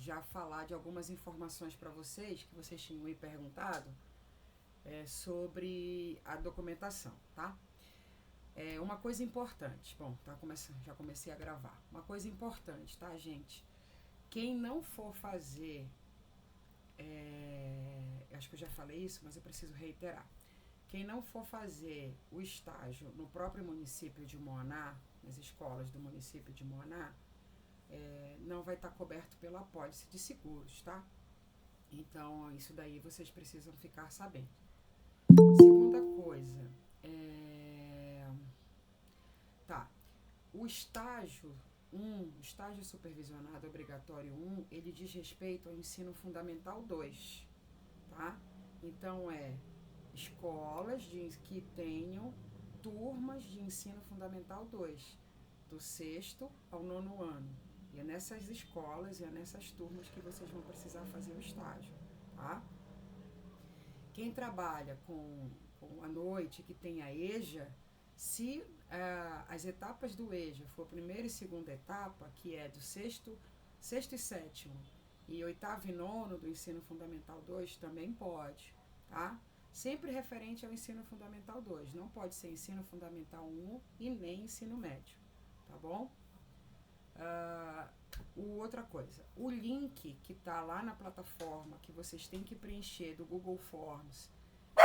já falar de algumas informações para vocês que vocês tinham me perguntado sobre a documentação, tá? Uma coisa importante, bom, já comecei a gravar. Uma coisa importante, tá, gente? Quem não for fazer, acho que eu já falei isso, mas eu preciso reiterar. Quem não for fazer o estágio no próprio município de Moaná, nas escolas do município de Moaná, não vai estar coberto pela apólice de seguros, tá? Então, isso daí vocês precisam ficar sabendo. Segunda coisa, o estágio 1, estágio supervisionado obrigatório 1, ele diz respeito ao ensino fundamental 2, tá? Então, escolas que tenham turmas de ensino fundamental 2, do 6º ao 9º ano. E é nessas escolas e é nessas turmas que vocês vão precisar fazer o estágio, tá? Quem trabalha com a noite, que tem a EJA, se as etapas do EJA for a primeira e segunda etapa, que é do sexto e 7º, e 8º e 9º do ensino fundamental 2, também pode, tá? Sempre referente ao ensino fundamental 2, não pode ser ensino fundamental 1 e nem ensino médio, tá bom? Outra coisa, o link que está lá na plataforma que vocês têm que preencher do Google Forms, só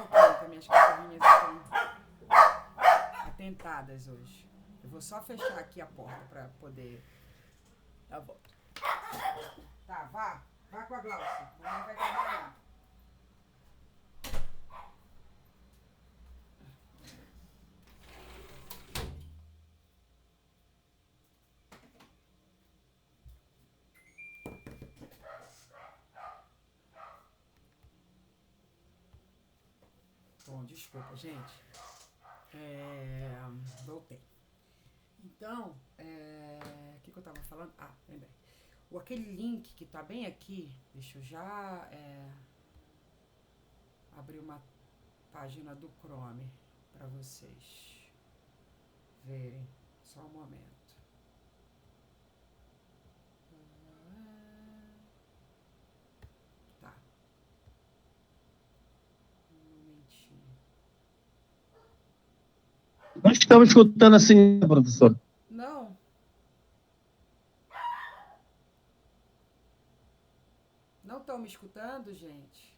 um pouquinho que as minhas cachorrinhas estão atentadas hoje. Eu vou só fechar aqui a porta para poder... Tá bom. Tá, vá com a Glaucia, não vai trabalhar. Bom, desculpa, gente. Voltei. Então, o que eu tava falando? Lembrei. Aquele link que tá bem aqui, deixa eu já abrir uma página do Chrome para vocês verem. Só um momento. Tá. Um momentinho. Nós estamos escutando assim, professor. Não. Não estão me escutando, gente?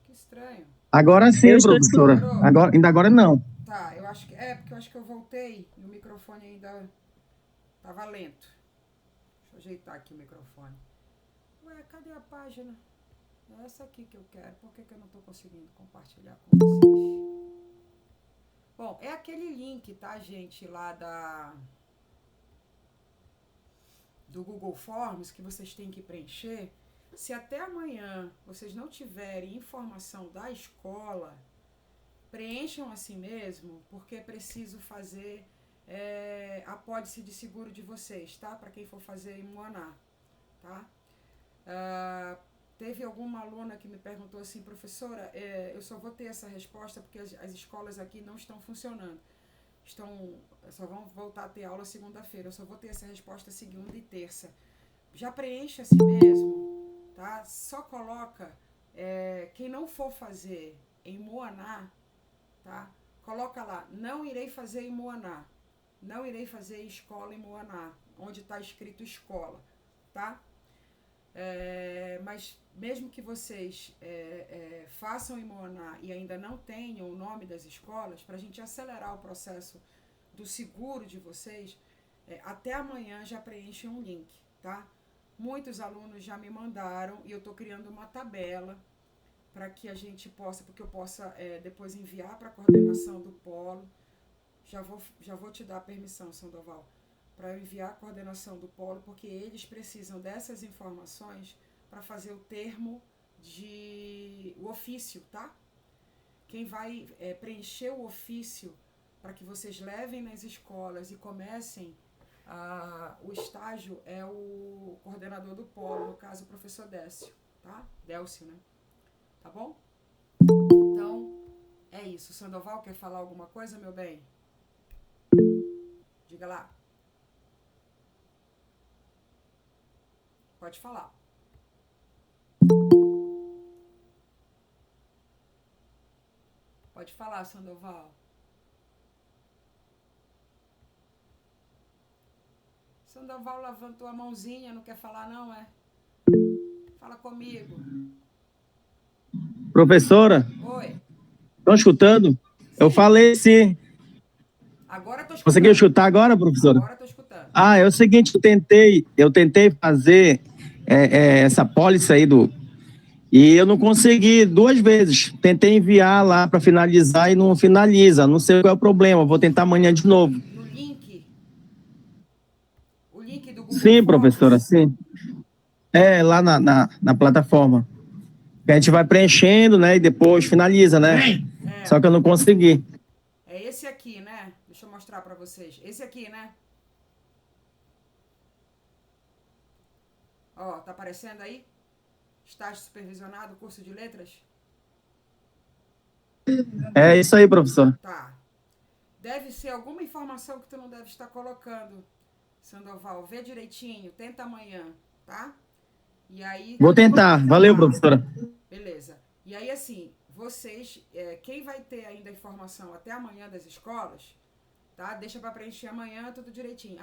Que estranho. Agora sim, professora. Agora não. Tá, eu acho que porque eu acho que eu voltei e o microfone ainda tava lento. Deixa eu ajeitar aqui o microfone. Ué, cadê a página? É essa aqui que eu quero. Por que eu não tô conseguindo compartilhar com vocês? Bom, é aquele link, tá, gente, lá do Google Forms que vocês têm que preencher. Se até amanhã vocês não tiverem informação da escola, preencham assim mesmo, porque é preciso fazer a apólice de seguro de vocês, tá? Para quem for fazer em Moaná, tá? Teve alguma aluna que me perguntou assim, professora, eu só vou ter essa resposta porque as escolas aqui não estão funcionando. Só vão voltar a ter aula segunda-feira. Eu só vou ter essa resposta segunda e terça. Já preenche assim mesmo, tá? Só coloca quem não for fazer em Moaná, tá? Coloca lá, não irei fazer em Moaná. Não irei fazer escola em Moaná, onde está escrito escola, tá? Mas mesmo que vocês façam em Moaná e ainda não tenham o nome das escolas, para a gente acelerar o processo do seguro de vocês, até amanhã já preenchem um link, tá? Muitos alunos já me mandaram e eu estou criando uma tabela para que a gente possa, porque eu possa depois enviar para a coordenação do polo. Já vou te dar a permissão, Sandoval, para eu enviar a coordenação do polo, porque eles precisam dessas informações para fazer o termo o ofício, tá? Quem vai preencher o ofício para que vocês levem nas escolas e comecem o estágio é o coordenador do polo, no caso o professor Décio, tá? Délcio, né? Tá bom? Então, é isso. Sandoval, quer falar alguma coisa, meu bem? Diga lá. Pode falar. Pode falar, Sandoval. Sandoval levantou a mãozinha, não quer falar não, é? Fala comigo. Professora, Oi. estão escutando? Sim. Eu falei sim. Agora estou escutando. Conseguiu escutar agora, professora? Agora estou escutando. Ah, é o seguinte, eu tentei fazer essa pólice aí e eu não consegui 2 vezes. Tentei enviar lá para finalizar e não finaliza. Não sei qual é o problema. Vou tentar amanhã de novo. No link. O link do Google Sim, Forms. professora, sim. É, lá na plataforma. Que a gente vai preenchendo, né? E depois finaliza, né? Só que eu não consegui. É esse aqui, né? Deixa eu mostrar para vocês. Esse aqui, né? Ó, tá aparecendo aí? Estágio supervisionado, curso de letras? É isso aí, professor. Tá. Deve ser alguma informação que tu não deve estar colocando, Sandoval. Vê direitinho, tenta amanhã, tá? E aí... Vou tentar. Valeu, professora. Beleza. E aí, assim, vocês... quem vai ter ainda informação até amanhã das escolas, tá? Deixa para preencher amanhã tudo direitinho.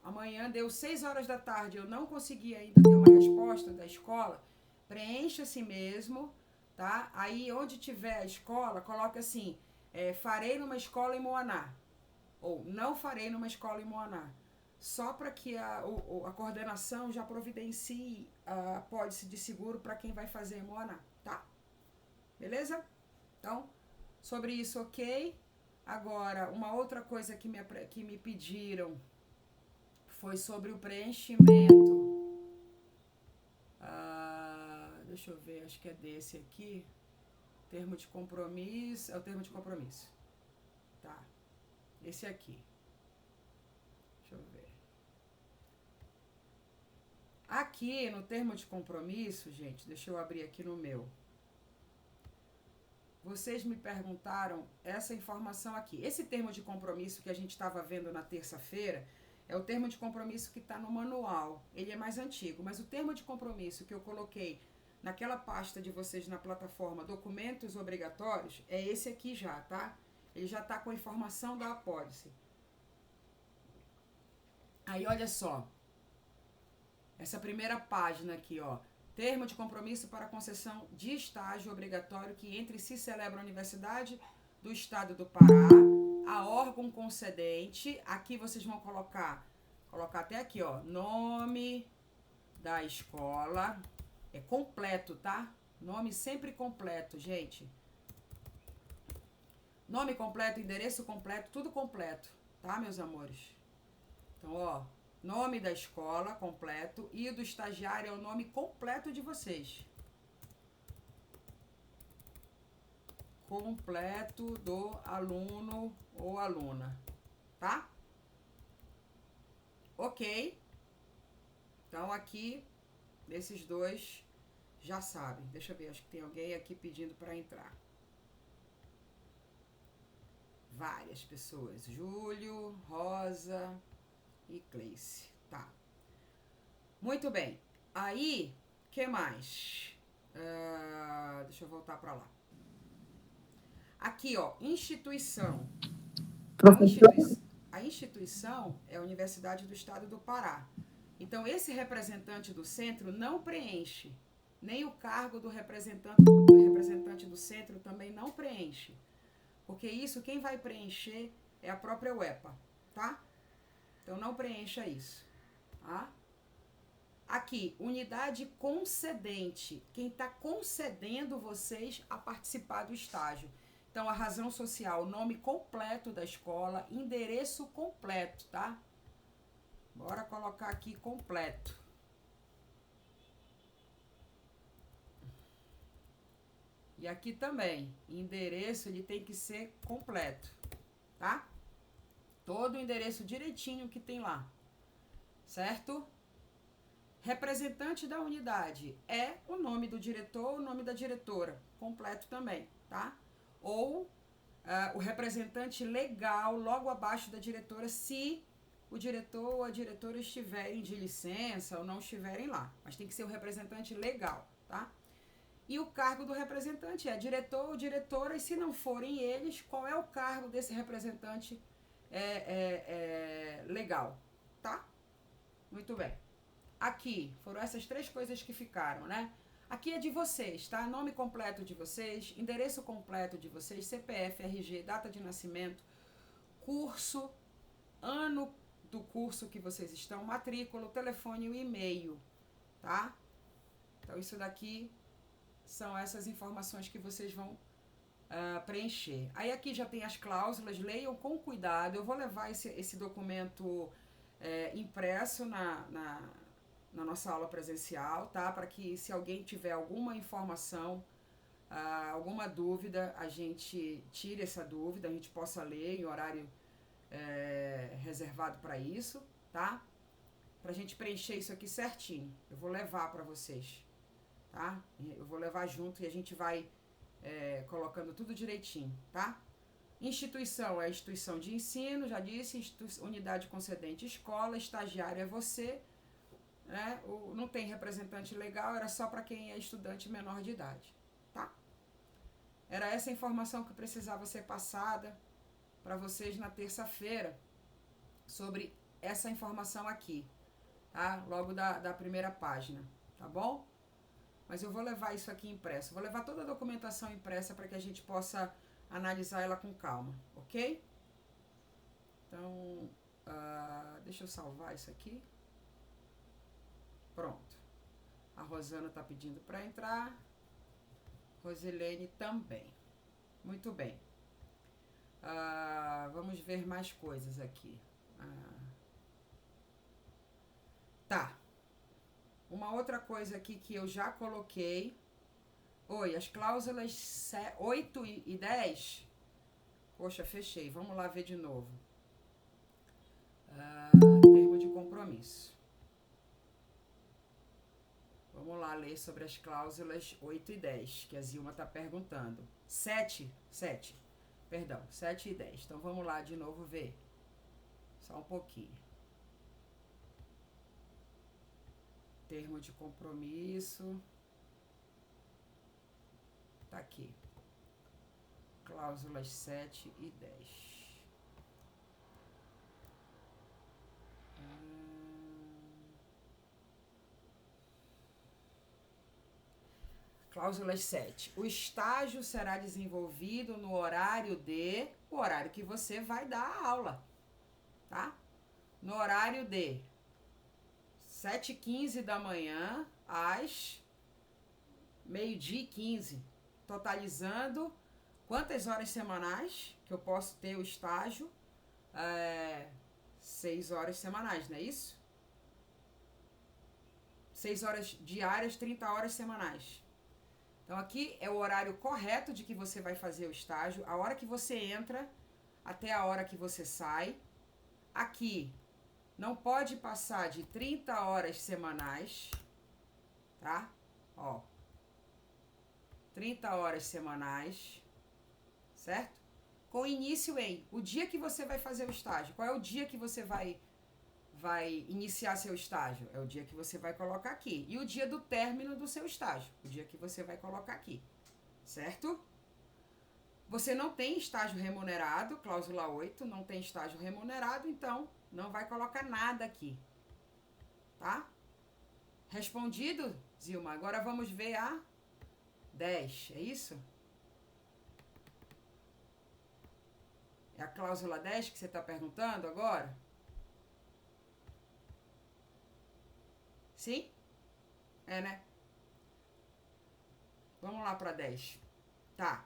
Amanhã deu 6 horas da tarde, eu não consegui ainda ter uma resposta da escola. Preencha assim mesmo, tá? Aí, onde tiver a escola, coloca assim, farei numa escola em Moaná. Ou não farei numa escola em Moaná. Só para que a coordenação já providencie a pólice de seguro para quem vai fazer em Moaná, tá? Beleza? Então, sobre isso, ok. Agora, uma outra coisa que me pediram foi sobre o preenchimento. Deixa eu ver, acho que é desse aqui. Termo de compromisso. É o termo de compromisso. Tá. Esse aqui. Deixa eu ver. Aqui no termo de compromisso, gente, deixa eu abrir aqui no meu. Vocês me perguntaram essa informação aqui. Esse termo de compromisso que a gente estava vendo na terça-feira é o termo de compromisso que está no manual. Ele é mais antigo, mas o termo de compromisso que eu coloquei naquela pasta de vocês na plataforma Documentos Obrigatórios é esse aqui já, tá? Ele já está com a informação da apólice. Aí, olha só. Essa primeira página aqui, ó. Termo de compromisso para concessão de estágio obrigatório que entre se celebra a Universidade do Estado do Pará, a órgão concedente. Aqui vocês vão colocar até aqui, ó, nome da escola. É completo, tá? Nome sempre completo, gente. Nome completo, endereço completo, tudo completo, tá, meus amores? Então, ó, nome da escola completo e do estagiário é o nome completo de vocês. Completo do aluno ou aluna, tá? Ok. Então, aqui, esses dois já sabem. Deixa eu ver, acho que tem alguém aqui pedindo para entrar. Várias pessoas. Júlio, Rosa e Cleice. Tá. Muito bem. Aí, que mais? Deixa eu voltar para lá. Aqui, ó, instituição. A instituição é a Universidade do Estado do Pará. Então, esse representante do centro não preenche. Nem o cargo do representante do centro também não preenche. Porque isso, quem vai preencher é a própria UEPA, tá? Então, não preencha isso, tá? Aqui, unidade concedente. Quem está concedendo vocês a participar do estágio. Então, a razão social, nome completo da escola, endereço completo, tá? Bora colocar aqui completo. E aqui também, endereço, ele tem que ser completo, tá? Todo o endereço direitinho que tem lá, certo? Representante da unidade é o nome do diretor, o nome da diretora, completo também, tá? Ou o representante legal logo abaixo da diretora, se o diretor ou a diretora estiverem de licença ou não estiverem lá. Mas tem que ser o representante legal, tá? E o cargo do representante é diretor ou diretora, e se não forem eles, qual é o cargo desse representante legal, tá? Muito bem. Aqui, foram essas 3 coisas que ficaram, né? Aqui é de vocês, tá? Nome completo de vocês, endereço completo de vocês, CPF, RG, data de nascimento, curso, ano do curso que vocês estão, matrícula, telefone e o e-mail, tá? Então, isso daqui são essas informações que vocês vão preencher. Aí aqui já tem as cláusulas, leiam com cuidado. Eu vou levar esse documento impresso na nossa aula presencial, tá? Para que, se alguém tiver alguma informação, alguma dúvida, a gente tire essa dúvida, a gente possa ler em horário reservado para isso, tá? Pra gente preencher isso aqui certinho. Eu vou levar para vocês, tá? Eu vou levar junto e a gente vai colocando tudo direitinho, tá? Instituição é instituição de ensino, já disse, unidade concedente escola, estagiário é você, né? Não tem representante legal, era só para quem é estudante menor de idade, tá? Era essa informação que precisava ser passada para vocês na terça-feira, sobre essa informação aqui, tá? Logo da primeira página, tá bom? Mas eu vou levar isso aqui impresso. Vou levar toda a documentação impressa para que a gente possa analisar ela com calma, ok? Então, deixa eu salvar isso aqui. Pronto. A Rosana está pedindo para entrar. Rosilene também. Muito bem. Vamos ver mais coisas aqui. Tá. Uma outra coisa aqui que eu já coloquei. Oi, as cláusulas 8 e 10. Poxa, fechei. Vamos lá ver de novo. Termo de compromisso. Vamos lá ler sobre as cláusulas 8 e 10, que a Zilma está perguntando. 7 e 10. Então vamos lá de novo ver. Só um pouquinho. Termo de compromisso. Tá aqui. Cláusulas 7 e 10. Cláusulas 7. O estágio será desenvolvido no horário o horário que você vai dar a aula, tá? No horário de 7h15 da manhã às meio-dia e 15, totalizando quantas horas semanais que eu posso ter o estágio? 6 horas semanais, não é isso? 6 horas diárias, 30 horas semanais. Então aqui é o horário correto de que você vai fazer o estágio, a hora que você entra até a hora que você sai. Aqui não pode passar de 30 horas semanais, tá? Ó, 30 horas semanais, certo? Com início em o dia que você vai fazer o estágio. Qual é o dia que você vai iniciar seu estágio? É o dia que você vai colocar aqui. E o dia do término do seu estágio. O dia que você vai colocar aqui. Certo? Você não tem estágio remunerado, cláusula 8, não tem estágio remunerado, então não vai colocar nada aqui. Tá? Respondido, Zilma? Agora vamos ver a 10, é isso? É a cláusula 10 que você está perguntando agora? Sim? É, né? Vamos lá para 10. Tá.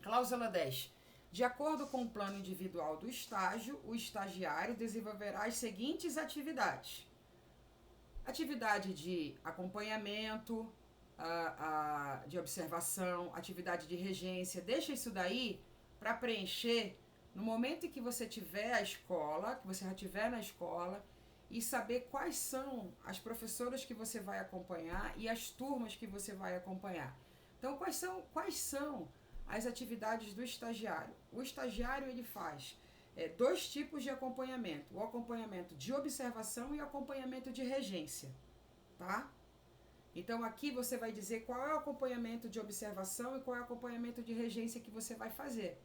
Cláusula 10. De acordo com o plano individual do estágio, o estagiário desenvolverá as seguintes atividades. Atividade de acompanhamento, de observação, atividade de regência. Deixa isso daí para preencher no momento em que você tiver a escola, que você já estiver na escola, e saber quais são as professoras que você vai acompanhar e as turmas que você vai acompanhar. Então, quais são as atividades do estagiário. O estagiário, ele faz dois tipos de acompanhamento. O acompanhamento de observação e o acompanhamento de regência, tá? Então, aqui você vai dizer qual é o acompanhamento de observação e qual é o acompanhamento de regência que você vai fazer,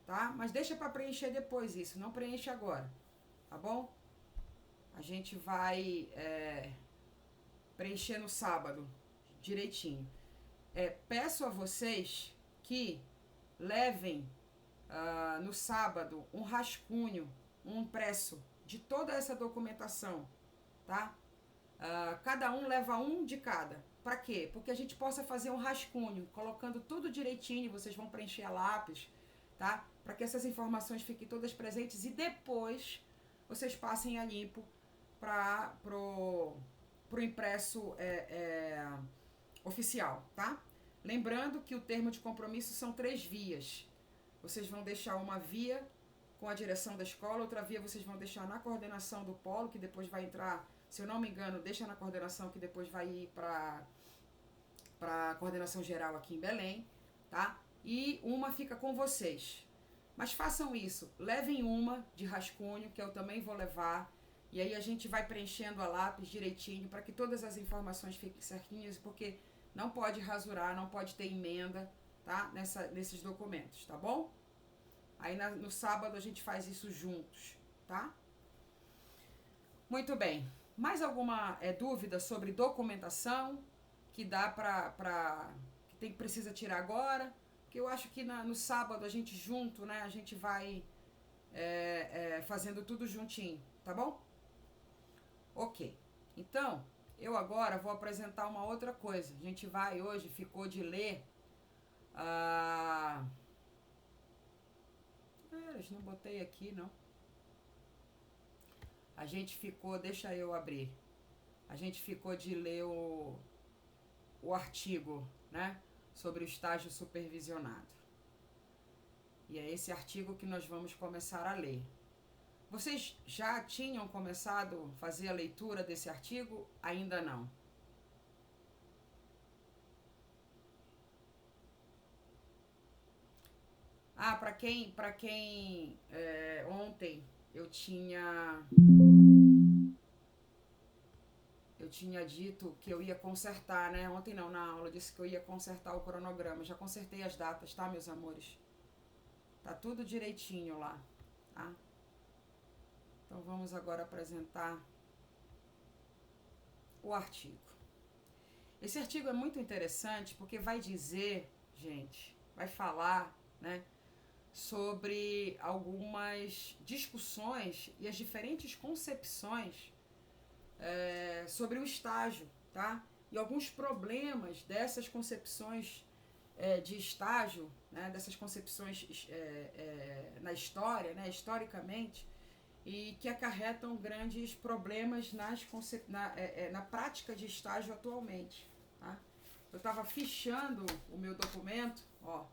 tá? Mas deixa para preencher depois isso, não preenche agora, tá bom? A gente vai preencher no sábado, direitinho. Peço a vocês que levem no sábado um rascunho, um impresso de toda essa documentação, tá? Cada um leva um de cada. Para quê? Porque a gente possa fazer um rascunho, colocando tudo direitinho, vocês vão preencher a lápis, tá? Para que essas informações fiquem todas presentes e depois vocês passem a limpo para pro impresso oficial, tá? Lembrando que o termo de compromisso são 3 vias. Vocês vão deixar uma via com a direção da escola, outra via vocês vão deixar na coordenação do polo, que depois vai entrar, se eu não me engano, deixa na coordenação, que depois vai ir para a coordenação geral aqui em Belém, tá? E uma fica com vocês. Mas façam isso, levem uma de rascunho, que eu também vou levar, e aí a gente vai preenchendo a lápis direitinho, para que todas as informações fiquem certinhas, porque não pode rasurar, não pode ter emenda, tá? Nesses documentos, tá bom? Aí no sábado a gente faz isso juntos, tá? Muito bem. Mais alguma dúvida sobre documentação que dá que precisa tirar agora? Porque eu acho que no sábado a gente junto, né? A gente vai fazendo tudo juntinho, tá bom? Ok. Então, eu agora vou apresentar uma outra coisa. A gente vai hoje, ficou de ler não botei aqui, não. A gente ficou, deixa eu abrir. A gente ficou de ler o artigo, né? Sobre o estágio supervisionado. E é esse artigo que nós vamos começar a ler. Vocês já tinham começado a fazer a leitura desse artigo? Ainda não. Para quem ontem eu tinha dito que eu ia consertar, né? Ontem não, na aula eu disse que eu ia consertar o cronograma. Já consertei as datas, tá, meus amores? Tá tudo direitinho lá, tá? Então vamos agora apresentar o artigo. Esse artigo é muito interessante porque vai dizer, gente, vai falar, né, sobre algumas discussões e as diferentes concepções sobre o estágio, tá? E alguns problemas dessas concepções de estágio, né, dessas concepções na história, né, historicamente, e que acarretam grandes problemas na prática de estágio atualmente, tá? Eu estava fichando o meu documento, ó,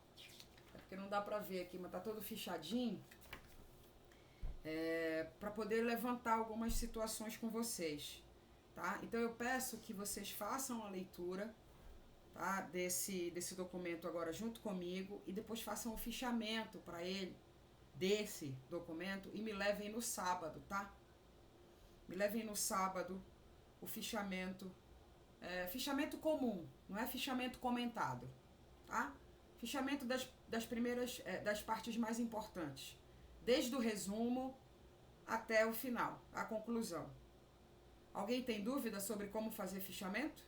porque não dá para ver aqui, mas tá todo fichadinho, para poder levantar algumas situações com vocês, tá? Então eu peço que vocês façam a leitura, tá, desse documento agora junto comigo e depois façam o fichamento para ele desse documento e me levem no sábado, tá? Me levem no sábado o fichamento, fichamento comum, não é fichamento comentado, tá? Fichamento das primeiras, das partes mais importantes, desde o resumo até o final, a conclusão. Alguém tem dúvida sobre como fazer fichamento?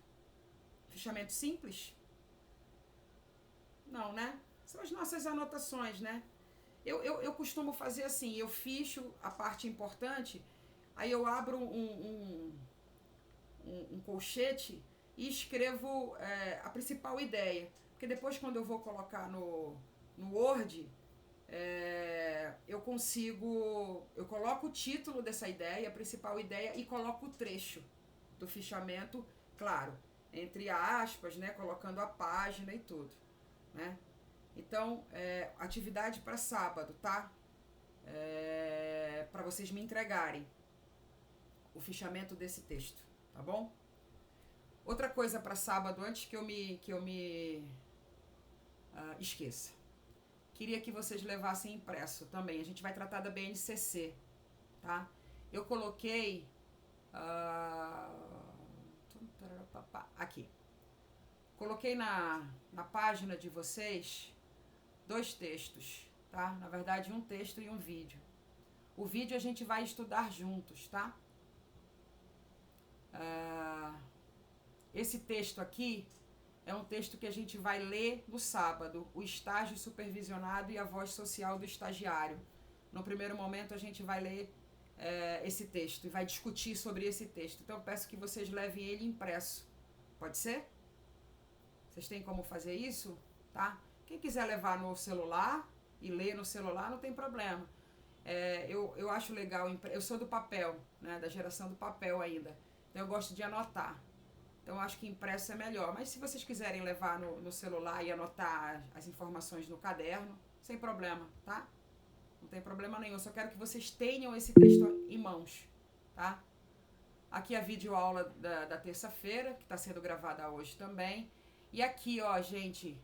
Fichamento simples? Não, né? São as nossas anotações, né? Eu costumo fazer assim, eu ficho a parte importante, aí eu abro um colchete e escrevo a principal ideia. Porque depois, quando eu vou colocar no Word, eu coloco o título dessa ideia, a principal ideia, e coloco o trecho do fichamento, claro, entre aspas, né, colocando a página e tudo, né? Então, atividade para sábado, tá? Para vocês me entregarem o fichamento desse texto, tá bom? Outra coisa para sábado, antes que eu me esqueça. queria que vocês levassem impresso também. A gente vai tratar da BNCC, tá? Eu coloquei... aqui. Coloquei na página de vocês 2 textos, tá? Na verdade, um texto e um vídeo. O vídeo a gente vai estudar juntos, tá? Esse texto aqui é um texto que a gente vai ler no sábado, o estágio supervisionado e a voz social do estagiário. No primeiro momento a gente vai ler esse texto e vai discutir sobre esse texto. Então eu peço que vocês levem ele impresso. Pode ser? Vocês têm como fazer isso? Tá? Quem quiser levar no celular e ler no celular, não tem problema. Eu acho legal, eu sou do papel, né, da geração do papel ainda. Então eu gosto de anotar. Então eu acho que impresso é melhor. Mas se vocês quiserem levar no celular e anotar as informações no caderno, sem problema, tá? Não tem problema nenhum. Eu só quero que vocês tenham esse texto em mãos, tá? Aqui a videoaula da terça-feira, que está sendo gravada hoje também. E aqui, ó, gente,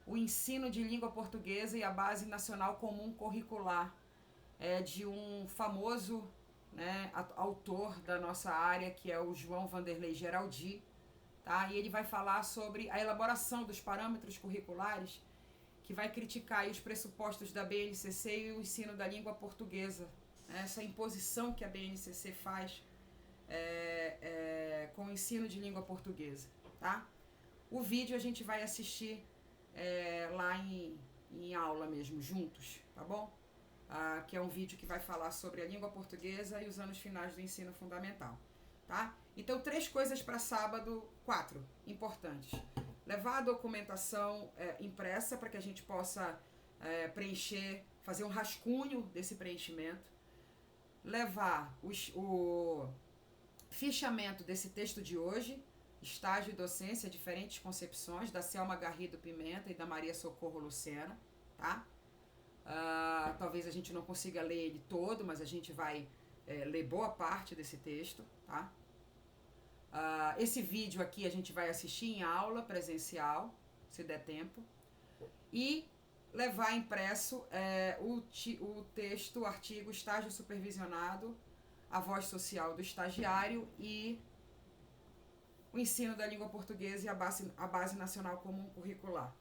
o ensino de língua portuguesa e a base nacional comum curricular de um famoso, né, autor da nossa área, que é o João Vanderlei Geraldi, tá? E ele vai falar sobre a elaboração dos parâmetros curriculares, que vai criticar aí os pressupostos da BNCC e o ensino da língua portuguesa, né? Essa imposição que a BNCC faz com o ensino de língua portuguesa, tá? O vídeo a gente vai assistir lá em aula mesmo, juntos, tá bom? Que é um vídeo que vai falar sobre a língua portuguesa e os anos finais do ensino fundamental, tá? Então, 3 coisas para sábado, 4 importantes. Levar a documentação impressa para que a gente possa preencher, fazer um rascunho desse preenchimento. Levar o fichamento desse texto de hoje, Estágio e Docência, Diferentes Concepções, da Selma Garrido Pimenta e da Maria Socorro Lucena, tá? Talvez a gente não consiga ler ele todo, mas a gente vai ler boa parte desse texto, tá? Esse vídeo aqui a gente vai assistir em aula presencial, se der tempo, e levar impresso o texto, o artigo Estágio Supervisionado, a voz social do estagiário e o ensino da língua portuguesa e a base nacional comum curricular,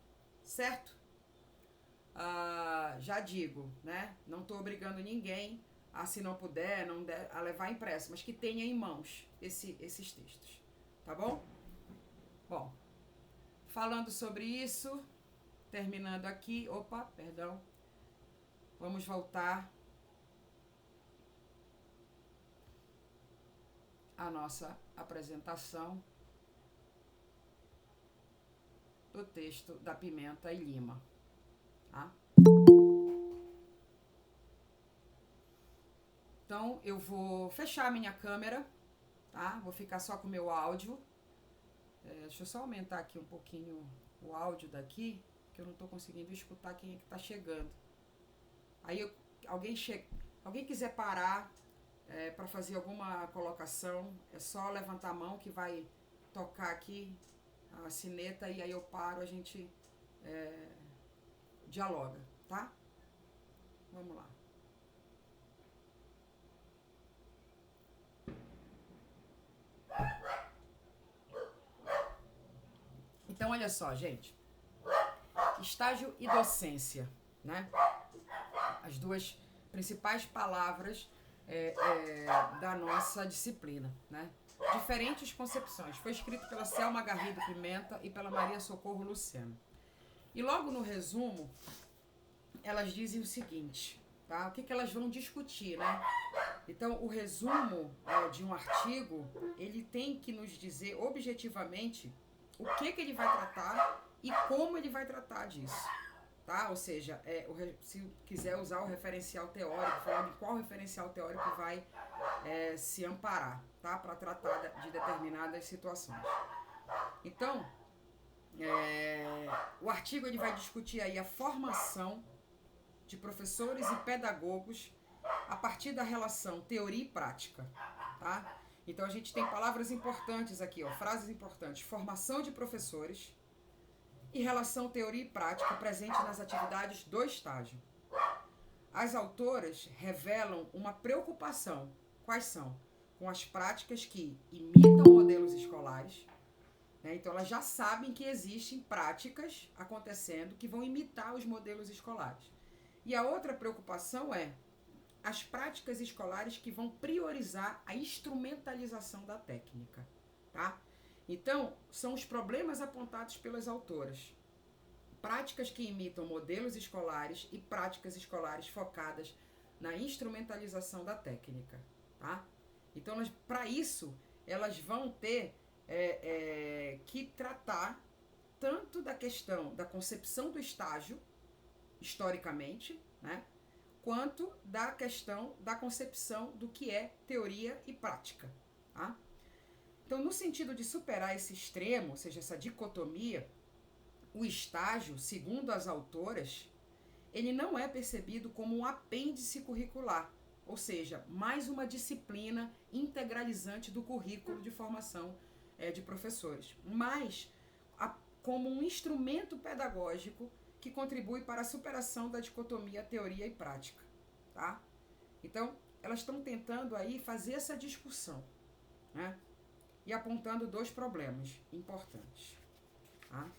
certo? Já digo, né? Não estou obrigando ninguém a, se não puder, a levar impresso, mas que tenha em mãos esses textos, tá bom? Bom, falando sobre isso, terminando aqui, vamos voltar à nossa apresentação do texto da Pimenta e Lima, tá? Então, eu vou fechar a minha câmera, tá? Vou ficar só com o meu áudio. Deixa eu só aumentar aqui um pouquinho o áudio daqui, que eu não estou conseguindo escutar quem é que está chegando. Aí, alguém quiser parar para fazer alguma colocação, é só levantar a mão que vai tocar aqui a sineta e aí eu paro, a gente dialoga, tá? Vamos lá. Então, olha só, gente. Estágio e docência, né? As 2 principais palavras da nossa disciplina, né? Diferentes concepções. Foi escrito pela Selma Garrido Pimenta e pela Maria Socorro Lucena. E logo no resumo, elas dizem o seguinte, tá? O que elas vão discutir, né? Então, o resumo de um artigo, ele tem que nos dizer objetivamente o que ele vai tratar e como ele vai tratar disso, tá? Ou seja, se quiser usar o referencial teórico, falar de qual referencial teórico vai se amparar, tá? Para tratar de determinadas situações. Então, o artigo ele vai discutir aí a formação de professores e pedagogos a partir da relação teoria e prática, tá? Então a gente tem palavras importantes aqui, ó, frases importantes: formação de professores, e relação teoria e prática presente nas atividades do estágio. As autoras revelam uma preocupação. Quais são? Com as práticas que imitam modelos escolares, né? Então, elas já sabem que existem práticas acontecendo que vão imitar os modelos escolares. E a outra preocupação é as práticas escolares que vão priorizar a instrumentalização da técnica, tá? Então, são os problemas apontados pelas autoras. Práticas que imitam modelos escolares e práticas escolares focadas na instrumentalização da técnica, tá? Então, para isso, elas vão ter que tratar tanto da questão da concepção do estágio, historicamente, né? Quanto da questão da concepção do que é teoria e prática, tá? Então, no sentido de superar esse extremo, ou seja, essa dicotomia, o estágio, segundo as autoras, ele não é percebido como um apêndice curricular, ou seja, mais uma disciplina integralizante do currículo de formação de professores, mas como um instrumento pedagógico que contribui para a superação da dicotomia teoria e prática, tá? Então, elas estão tentando aí fazer essa discussão, né? E apontando 2 problemas importantes, tá?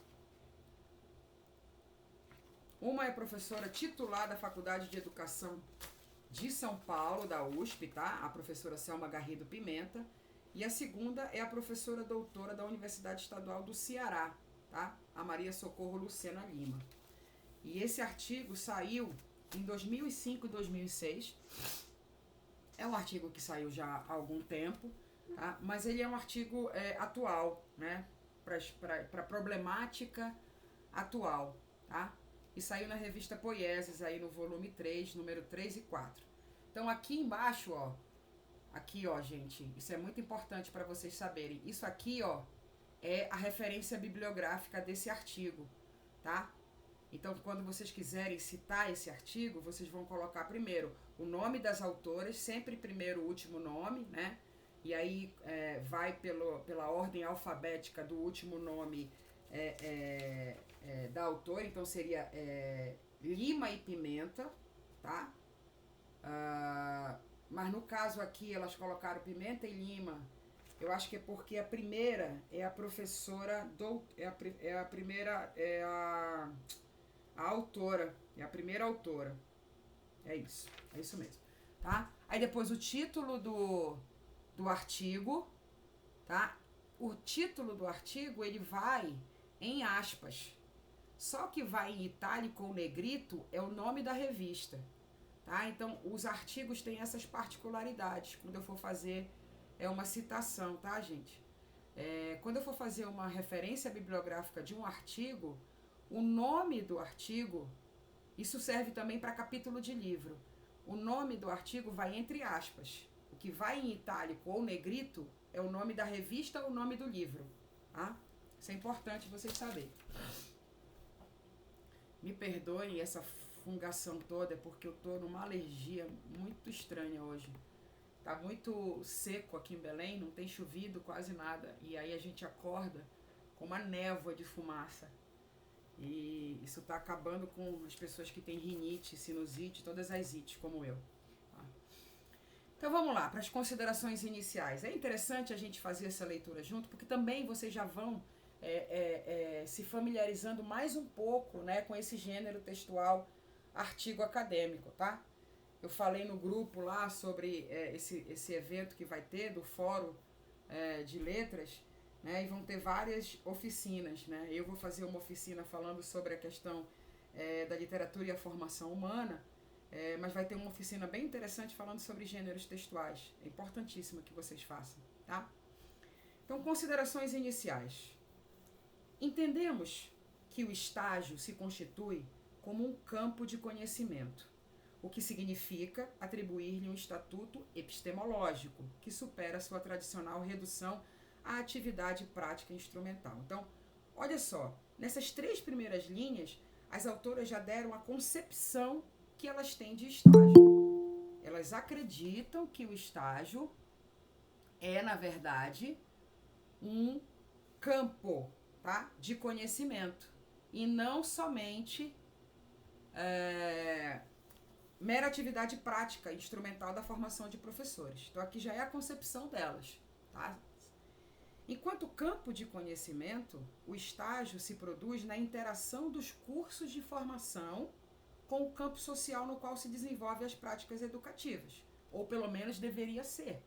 Uma é professora titular da Faculdade de Educação de São Paulo, da USP, tá? A professora Selma Garrido Pimenta. E a segunda é a professora doutora da Universidade Estadual do Ceará, tá? A Maria Socorro Lucena Lima. E esse artigo saiu em 2005 e 2006. É um artigo que saiu já há algum tempo, tá? Mas ele é um artigo atual, né? Para problemática atual, tá? E saiu na revista Poieses, aí no volume 3, número 3 e 4. Então, aqui embaixo, ó, aqui, ó, gente, isso é muito importante para vocês saberem. Isso aqui, ó, é a referência bibliográfica desse artigo, tá? Então, quando vocês quiserem citar esse artigo, vocês vão colocar primeiro o nome das autoras, sempre primeiro o último nome, né? E aí vai pela ordem alfabética do último nome da autora, então seria Lima e Pimenta, tá? Mas no caso aqui elas colocaram Pimenta e Lima, eu acho que é porque a primeira é a professora, a autora, é a primeira autora, é isso mesmo, tá? Aí depois o título do artigo, tá? O título do artigo, ele vai em aspas, só que vai em itálico ou negrito é o nome da revista, tá? Então, os artigos têm essas particularidades, quando eu for fazer uma citação, tá, gente? Quando eu for fazer uma referência bibliográfica de um artigo, o nome do artigo, isso serve também para capítulo de livro, o nome do artigo vai entre aspas, o que vai em itálico ou negrito é o nome da revista ou o nome do livro, tá? Isso é importante vocês saberem. Me perdoem essa fungação toda, é porque eu tô numa alergia muito estranha hoje. Tá muito seco aqui em Belém, não tem chovido quase nada. E aí a gente acorda com uma névoa de fumaça. E isso tá acabando com as pessoas que têm rinite, sinusite, todas as ites, como eu. Tá? Então vamos lá, para as considerações iniciais. É interessante a gente fazer essa leitura junto, porque também vocês já vão se familiarizando mais um pouco, né, com esse gênero textual artigo acadêmico, tá? Eu falei no grupo lá sobre esse evento que vai ter, do Fórum de Letras, né, e vão ter várias oficinas, né? Eu vou fazer uma oficina falando sobre a questão da literatura e a formação humana, mas vai ter uma oficina bem interessante falando sobre gêneros textuais. É importantíssimo que vocês façam, tá? Então, considerações iniciais. Entendemos que o estágio se constitui como um campo de conhecimento, o que significa atribuir-lhe um estatuto epistemológico, que supera sua tradicional redução à atividade prática instrumental. Então, olha só, nessas 3 primeiras linhas, as autoras já deram a concepção que elas têm de estágio. Elas acreditam que o estágio é, na verdade, um campo, tá, de conhecimento e não somente mera atividade prática instrumental da formação de professores. Então aqui já é a concepção delas, tá? Enquanto campo de conhecimento, o estágio se produz na interação dos cursos de formação com o campo social no qual se desenvolvem as práticas educativas, ou pelo menos deveria ser,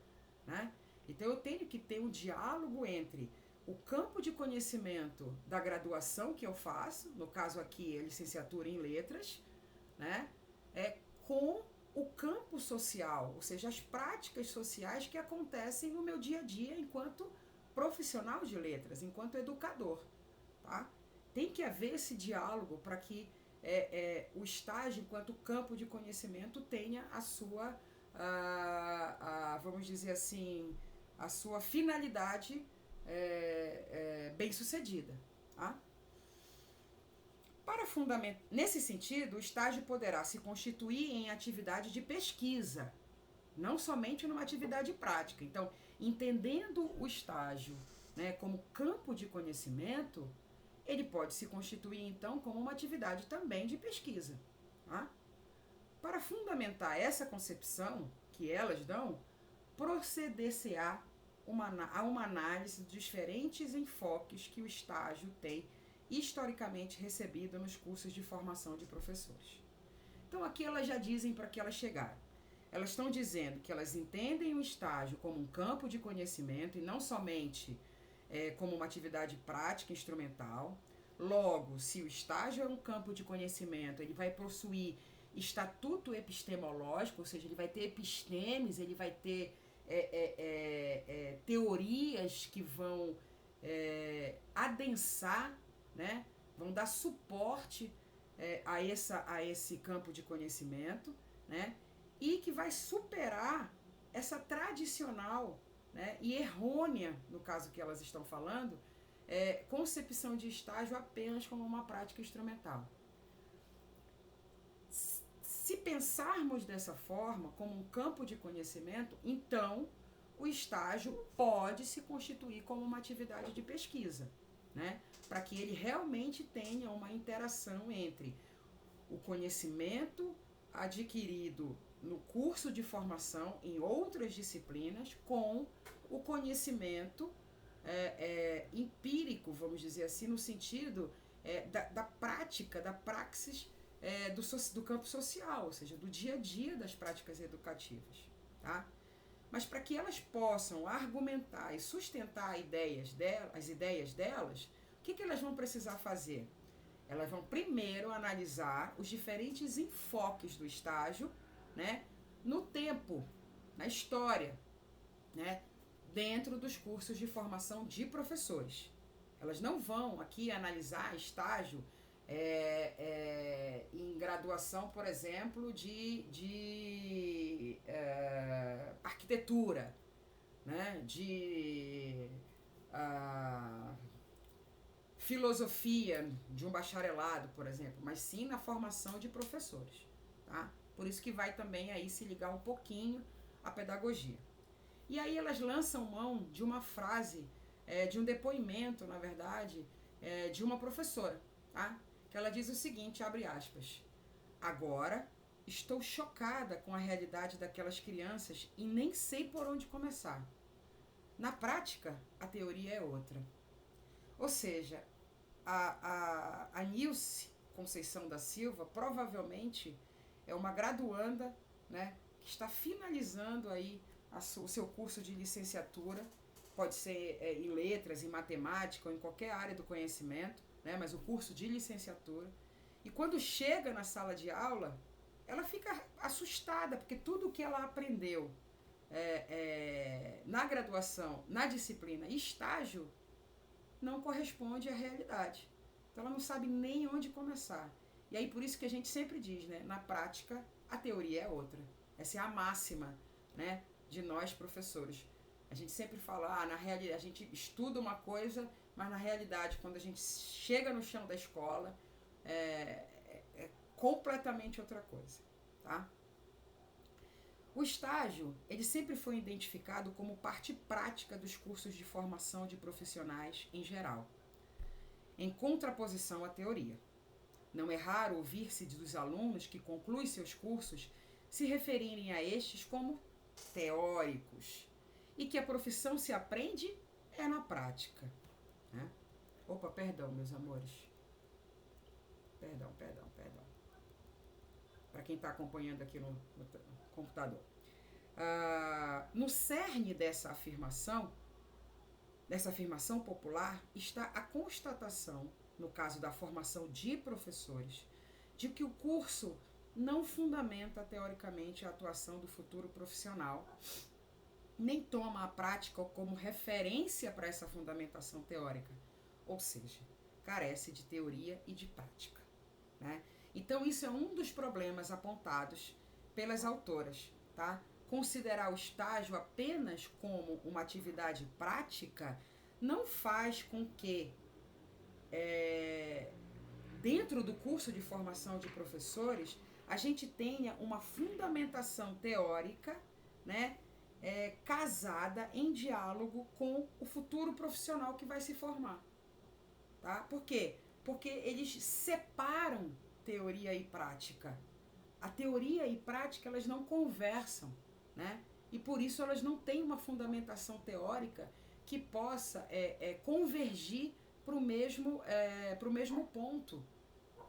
né? Então eu tenho que ter um diálogo entre o campo de conhecimento da graduação que eu faço, no caso aqui é licenciatura em letras, né? Com o campo social, ou seja, as práticas sociais que acontecem no meu dia a dia enquanto profissional de letras, enquanto educador, tá? Tem que haver esse diálogo para que o estágio, enquanto campo de conhecimento, tenha a sua, vamos dizer assim, a sua finalidade bem sucedida, tá? Nesse sentido, o estágio poderá se constituir em atividade de pesquisa, não somente numa atividade prática. Então, entendendo o estágio, né, como campo de conhecimento, ele pode se constituir, então, como uma atividade também de pesquisa. Tá? Para fundamentar essa concepção que elas dão, proceder-se-á a uma análise dos diferentes enfoques que o estágio tem historicamente recebido nos cursos de formação de professores. Então, aqui elas já dizem para que elas chegaram. Elas estão dizendo que elas entendem o estágio como um campo de conhecimento e não somente como uma atividade prática instrumental. Logo, se o estágio é um campo de conhecimento, ele vai possuir estatuto epistemológico, ou seja, ele vai ter epistemes, ele vai ter teorias que vão adensar, né? Vão dar suporte a esse campo de conhecimento, né? E que vai superar essa tradicional, né, e errônea, no caso que elas estão falando, concepção de estágio apenas como uma prática instrumental. Se pensarmos dessa forma, como um campo de conhecimento, então o estágio pode se constituir como uma atividade de pesquisa, né, para que ele realmente tenha uma interação entre o conhecimento adquirido no curso de formação em outras disciplinas com o conhecimento empírico, vamos dizer assim, no sentido da prática, da praxis do campo social, ou seja, do dia a dia das práticas educativas. Tá? Mas para que elas possam argumentar e sustentar as ideias delas, o que elas vão precisar fazer? Elas vão primeiro analisar os diferentes enfoques do estágio, né, no tempo, na história, né, dentro dos cursos de formação de professores. Elas não vão aqui analisar estágio em graduação, por exemplo, de arquitetura, né, de filosofia de um bacharelado, por exemplo, mas sim na formação de professores, tá? Por isso que vai também aí se ligar um pouquinho à pedagogia. E aí elas lançam mão de uma frase, de um depoimento, na verdade, de uma professora, tá? Que ela diz o seguinte, abre aspas, agora estou chocada com a realidade daquelas crianças e nem sei por onde começar. Na prática, a teoria é outra. Ou seja, a Nilce Conceição da Silva provavelmente é uma graduanda, né, que está finalizando aí o seu curso de licenciatura, pode ser em letras, em matemática ou em qualquer área do conhecimento, né, mas o curso de licenciatura. E quando chega na sala de aula, ela fica assustada, porque tudo que ela aprendeu na graduação, na disciplina estágio, não corresponde à realidade. Então ela não sabe nem onde começar. E aí por isso que a gente sempre diz, né, na prática a teoria é outra. Essa é a máxima, né, de nós professores. A gente sempre fala, na realidade, a gente estuda uma coisa, mas na realidade quando a gente chega no chão da escola é completamente outra coisa, tá? O estágio, ele sempre foi identificado como parte prática dos cursos de formação de profissionais em geral. em contraposição à teoria. Não é raro ouvir-se dos alunos que concluem seus cursos se referirem a estes como teóricos, e que a profissão se aprende na prática. Né? Opa, perdão, meus amores. Perdão. Para quem está acompanhando aqui no computador. No cerne dessa afirmação popular, está a constatação, no caso da formação de professores, de que o curso não fundamenta teoricamente a atuação do futuro profissional, nem toma a prática como referência para essa fundamentação teórica, ou seja, carece de teoria e de prática. Né? Então, isso é um dos problemas apontados pelas autoras. Tá? Considerar o estágio apenas como uma atividade prática não faz com que, dentro do curso de formação de professores, a gente tenha uma fundamentação teórica, né, casada em diálogo com o futuro profissional que vai se formar. Tá? Por quê? Porque eles separam teoria e prática. A teoria e prática, elas não conversam, né? E por isso elas não têm uma fundamentação teórica que possa convergir para o mesmo ponto,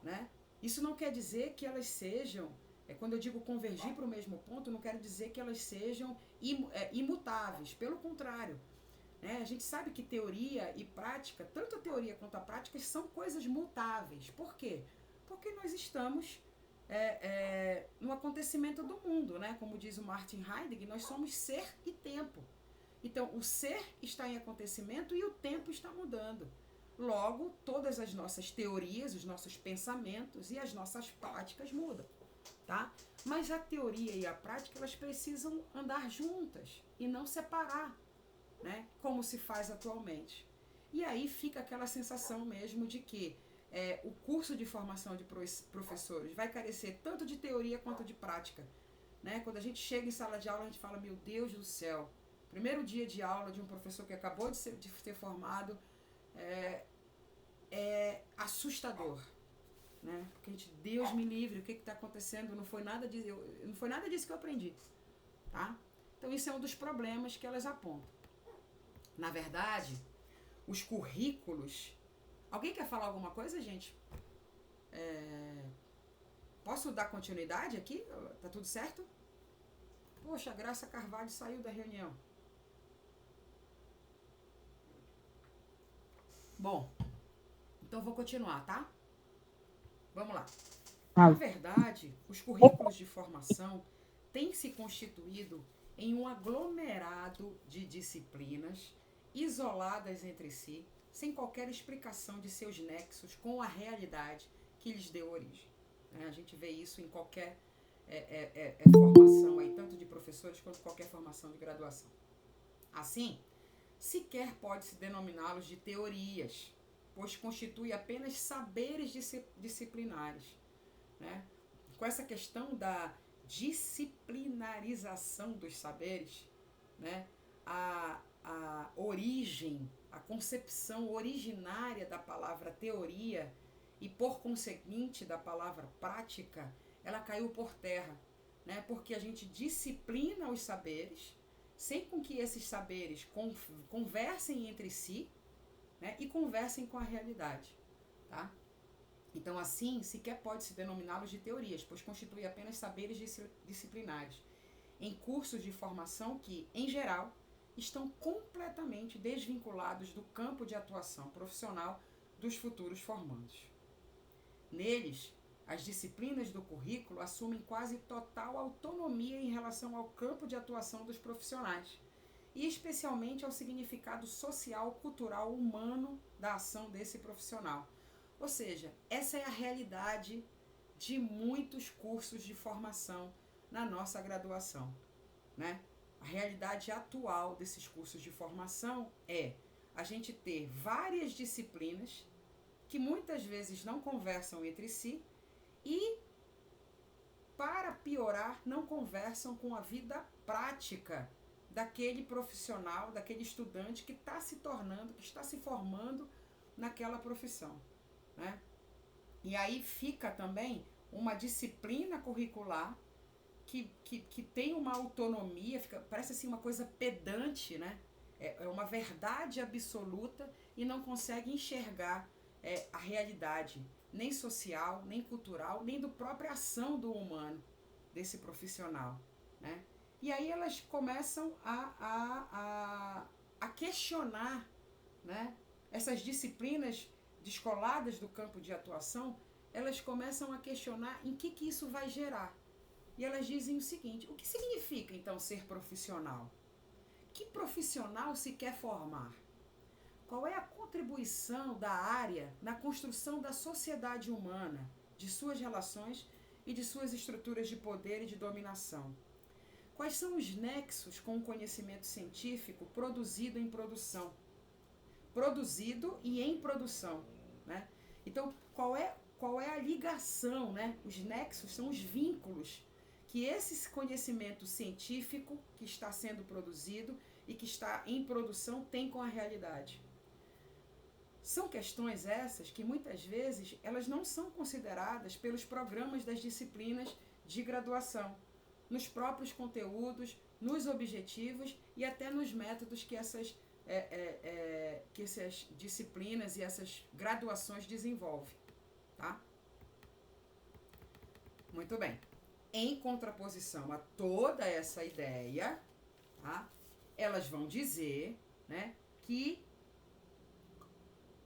né? Isso não quer dizer que elas sejam, quando eu digo convergir para o mesmo ponto, não quero dizer que elas sejam imutáveis, pelo contrário. Né? A gente sabe que teoria e prática, tanto a teoria quanto a prática, são coisas mutáveis. Por quê? Porque nós estamos no acontecimento do mundo, né? Como diz o Martin Heidegger, nós somos ser e tempo. Então, o ser está em acontecimento e o tempo está mudando. Logo, todas as nossas teorias, os nossos pensamentos e as nossas práticas mudam, tá? Mas a teoria e a prática, elas precisam andar juntas e não separar, né? Como se faz atualmente. E aí fica aquela sensação mesmo de que o curso de formação de professores vai carecer tanto de teoria quanto de prática. Né? Quando a gente chega em sala de aula, a gente fala, meu Deus do céu, primeiro dia de aula de um professor que acabou de ser formado, é assustador. Né? Porque a gente, Deus me livre, o que está acontecendo? Não foi nada disso que eu aprendi. Tá? Então isso é um dos problemas que elas apontam. Na verdade, os currículos... Alguém quer falar alguma coisa, gente? Posso dar continuidade aqui? Tá tudo certo? Poxa, a Graça Carvalho saiu da reunião. Bom, então vou continuar, tá? Vamos lá. Na verdade, os currículos de formação têm se constituído em um aglomerado de disciplinas isoladas entre si, sem qualquer explicação de seus nexos com a realidade que lhes deu origem. A gente vê isso em qualquer formação, aí, tanto de professores quanto qualquer formação de graduação. Assim, sequer pode-se denominá-los de teorias, pois constitui apenas saberes disciplinares. Né? Com essa questão da disciplinarização dos saberes, né? A origem, a concepção originária da palavra teoria e, por conseguinte, da palavra prática, ela caiu por terra, né? Porque a gente disciplina os saberes, sem com que esses saberes conversem entre si, né? E conversem com a realidade. Tá? Então, assim, sequer pode-se denominá-los de teorias, pois constitui apenas saberes disciplinares, em cursos de formação que, em geral, estão completamente desvinculados do campo de atuação profissional dos futuros formandos. Neles, as disciplinas do currículo assumem quase total autonomia em relação ao campo de atuação dos profissionais, e especialmente ao significado social, cultural, humano da ação desse profissional. Ou seja, essa é a realidade de muitos cursos de formação na nossa graduação, né? A realidade atual desses cursos de formação é a gente ter várias disciplinas que muitas vezes não conversam entre si e, para piorar, não conversam com a vida prática daquele profissional, daquele estudante que está se tornando, que está se formando naquela profissão, né? E aí fica também uma disciplina curricular que tem uma autonomia, parece assim uma coisa pedante, né? É uma verdade absoluta e não consegue enxergar a realidade, nem social, nem cultural, nem do própria ação do humano, desse profissional, né? E aí elas começam a questionar, né? Essas disciplinas descoladas do campo de atuação, elas começam a questionar em que isso vai gerar. E elas dizem o seguinte: o que significa então ser profissional? Que profissional se quer formar? Qual é a contribuição da área na construção da sociedade humana, de suas relações e de suas estruturas de poder e de dominação? Quais são os nexos com o conhecimento científico produzido em produção? Produzido e em produção, né? Então, qual é a ligação, né? Os nexos são os vínculos que esse conhecimento científico que está sendo produzido e que está em produção tem com a realidade. São questões essas que muitas vezes elas não são consideradas pelos programas das disciplinas de graduação, nos próprios conteúdos, nos objetivos e até nos métodos que essas disciplinas e essas graduações desenvolvem, tá? Muito bem. Em contraposição a toda essa ideia, tá? Elas vão dizer, né, que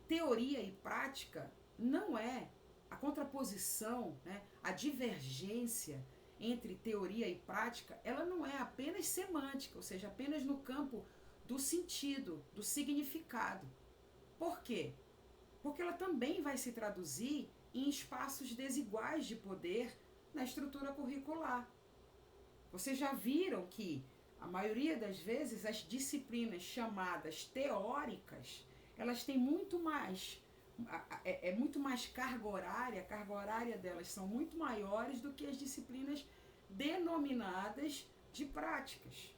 teoria e prática não é a contraposição, né, a divergência entre teoria e prática, ela não é apenas semântica, ou seja, apenas no campo do sentido, do significado. Por quê? Porque ela também vai se traduzir em espaços desiguais de poder na estrutura curricular. Vocês já viram que a maioria das vezes as disciplinas chamadas teóricas, elas têm muito mais, muito mais carga horária, a carga horária delas são muito maiores do que as disciplinas denominadas de práticas,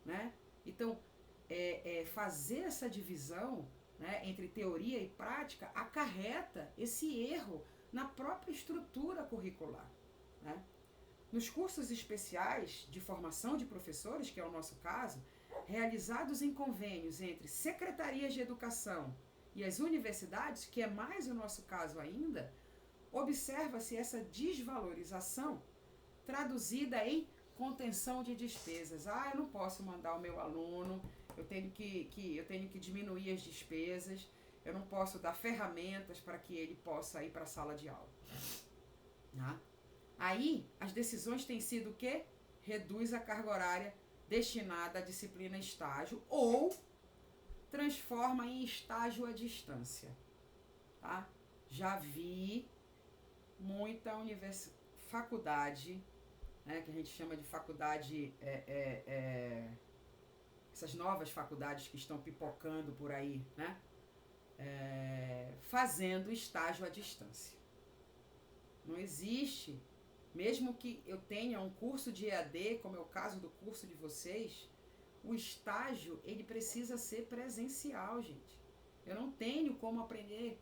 né? Então, fazer essa divisão, né, entre teoria e prática acarreta esse erro na própria estrutura curricular, né? Nos cursos especiais de formação de professores, que é o nosso caso, realizados em convênios entre secretarias de educação e as universidades, que é mais o nosso caso ainda, observa-se essa desvalorização traduzida em contenção de despesas. Eu não posso mandar o meu aluno, eu tenho que diminuir as despesas, eu não posso dar ferramentas para que ele possa ir para a sala de aula. Tá? Aí, as decisões têm sido o quê? Reduz a carga horária destinada à disciplina estágio ou transforma em estágio à distância. Tá? Já vi muita faculdade, né, que a gente chama de faculdade, essas novas faculdades que estão pipocando por aí, né? Fazendo estágio à distância. Não existe, mesmo que eu tenha um curso de EAD, como é o caso do curso de vocês, o estágio, ele precisa ser presencial, gente. Eu não tenho como aprender,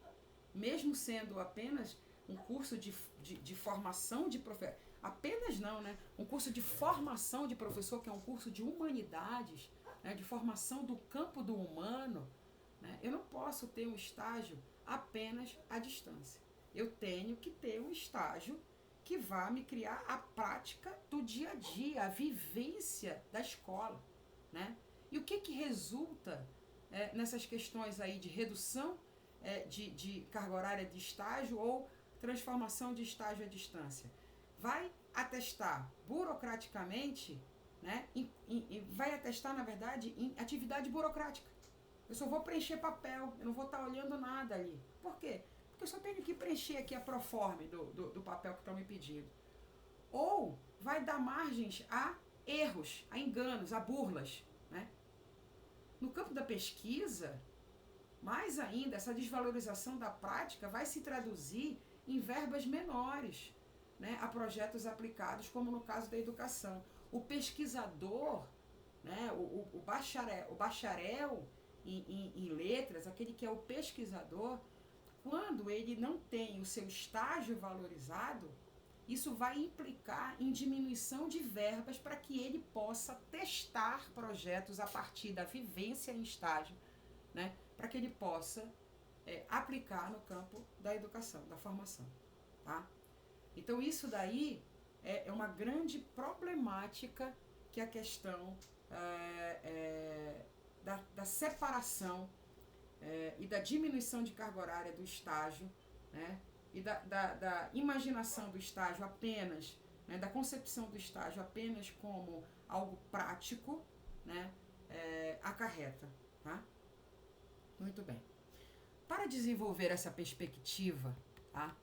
mesmo sendo apenas um curso de formação de professor, apenas não, né? Um curso de formação de professor, que é um curso de humanidades, né? De formação do campo do humano, né? Eu não posso ter um estágio apenas à distância. Eu tenho que ter um estágio que vá me criar a prática do dia a dia, a vivência da escola, né? E o que resulta nessas questões aí de redução de carga horária de estágio ou transformação de estágio à distância? Vai atestar burocraticamente, né? Vai atestar, na verdade, em atividade burocrática. Eu só vou preencher papel, eu não vou estar olhando nada ali. Por quê? Porque eu só tenho que preencher aqui a proforme do papel que estão me pedindo. Ou vai dar margens a erros, a enganos, a burlas, né? No campo da pesquisa, mais ainda, essa desvalorização da prática vai se traduzir em verbas menores, né, a projetos aplicados, como no caso da educação. O pesquisador, né, o bacharel em letras, aquele que é o pesquisador, quando ele não tem o seu estágio valorizado, isso vai implicar em diminuição de verbas para que ele possa testar projetos a partir da vivência em estágio, né? Para que ele possa aplicar no campo da educação, da formação, tá? Então isso daí é uma grande problemática que a questão da separação e da diminuição de carga horária do estágio, né? E da imaginação do estágio apenas, né? Da concepção do estágio apenas como algo prático, né? Acarreta, tá? Muito bem. Para desenvolver essa perspectiva, tá?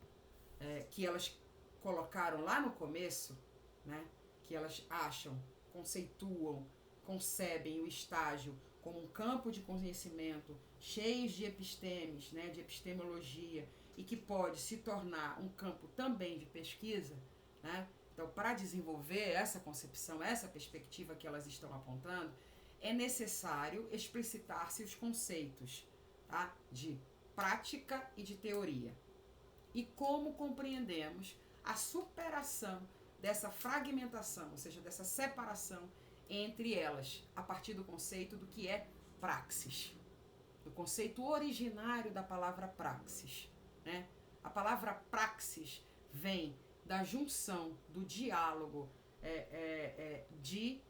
Que elas colocaram lá no começo, né? Que elas acham, conceituam, concebem o estágio como um campo de conhecimento cheio de epistemes, né? De epistemologia, e que pode se tornar um campo também de pesquisa, né? Então, para desenvolver essa concepção, essa perspectiva que elas estão apontando, é necessário explicitar-se os conceitos, tá? De prática e de teoria. E como compreendemos a superação dessa fragmentação, ou seja, dessa separação entre elas, a partir do conceito do que é praxis, do conceito originário da palavra praxis, né? A palavra praxis vem da junção do diálogo de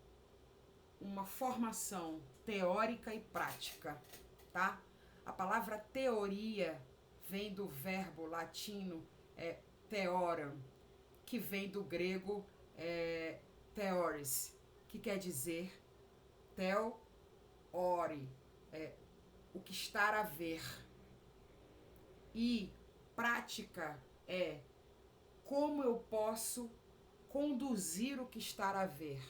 uma formação teórica e prática, tá? A palavra teoria vem do verbo latino theoram, que vem do grego theoris, que quer dizer ori, o que estar a ver. E prática é como eu posso conduzir o que estar a ver,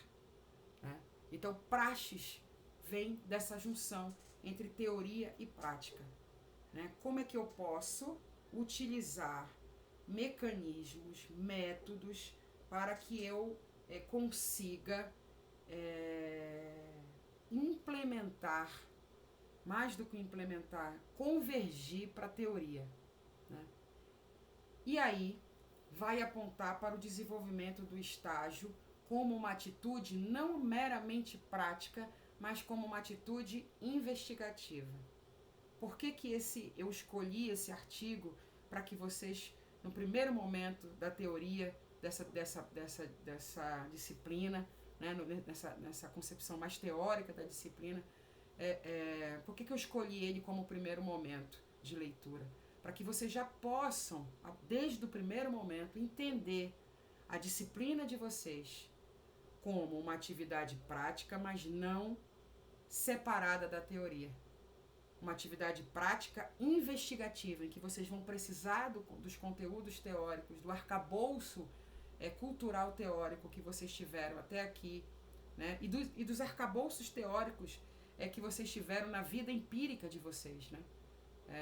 né? Então, praxis vem dessa junção entre teoria e prática, né? Como é que eu posso utilizar mecanismos, métodos para que eu consiga implementar, mais do que implementar, convergir para a teoria, né? E aí vai apontar para o desenvolvimento do estágio como uma atitude não meramente prática, mas como uma atitude investigativa. Por que eu escolhi esse artigo para que vocês, no primeiro momento da teoria dessa disciplina, né, nessa concepção mais teórica da disciplina, por que eu escolhi ele como primeiro momento de leitura? Para que vocês já possam, desde o primeiro momento, entender a disciplina de vocês como uma atividade prática, mas não separada da teoria. Uma atividade prática investigativa, em que vocês vão precisar dos conteúdos teóricos, do arcabouço cultural teórico que vocês tiveram até aqui, né? E dos arcabouços teóricos que vocês tiveram na vida empírica de vocês, né?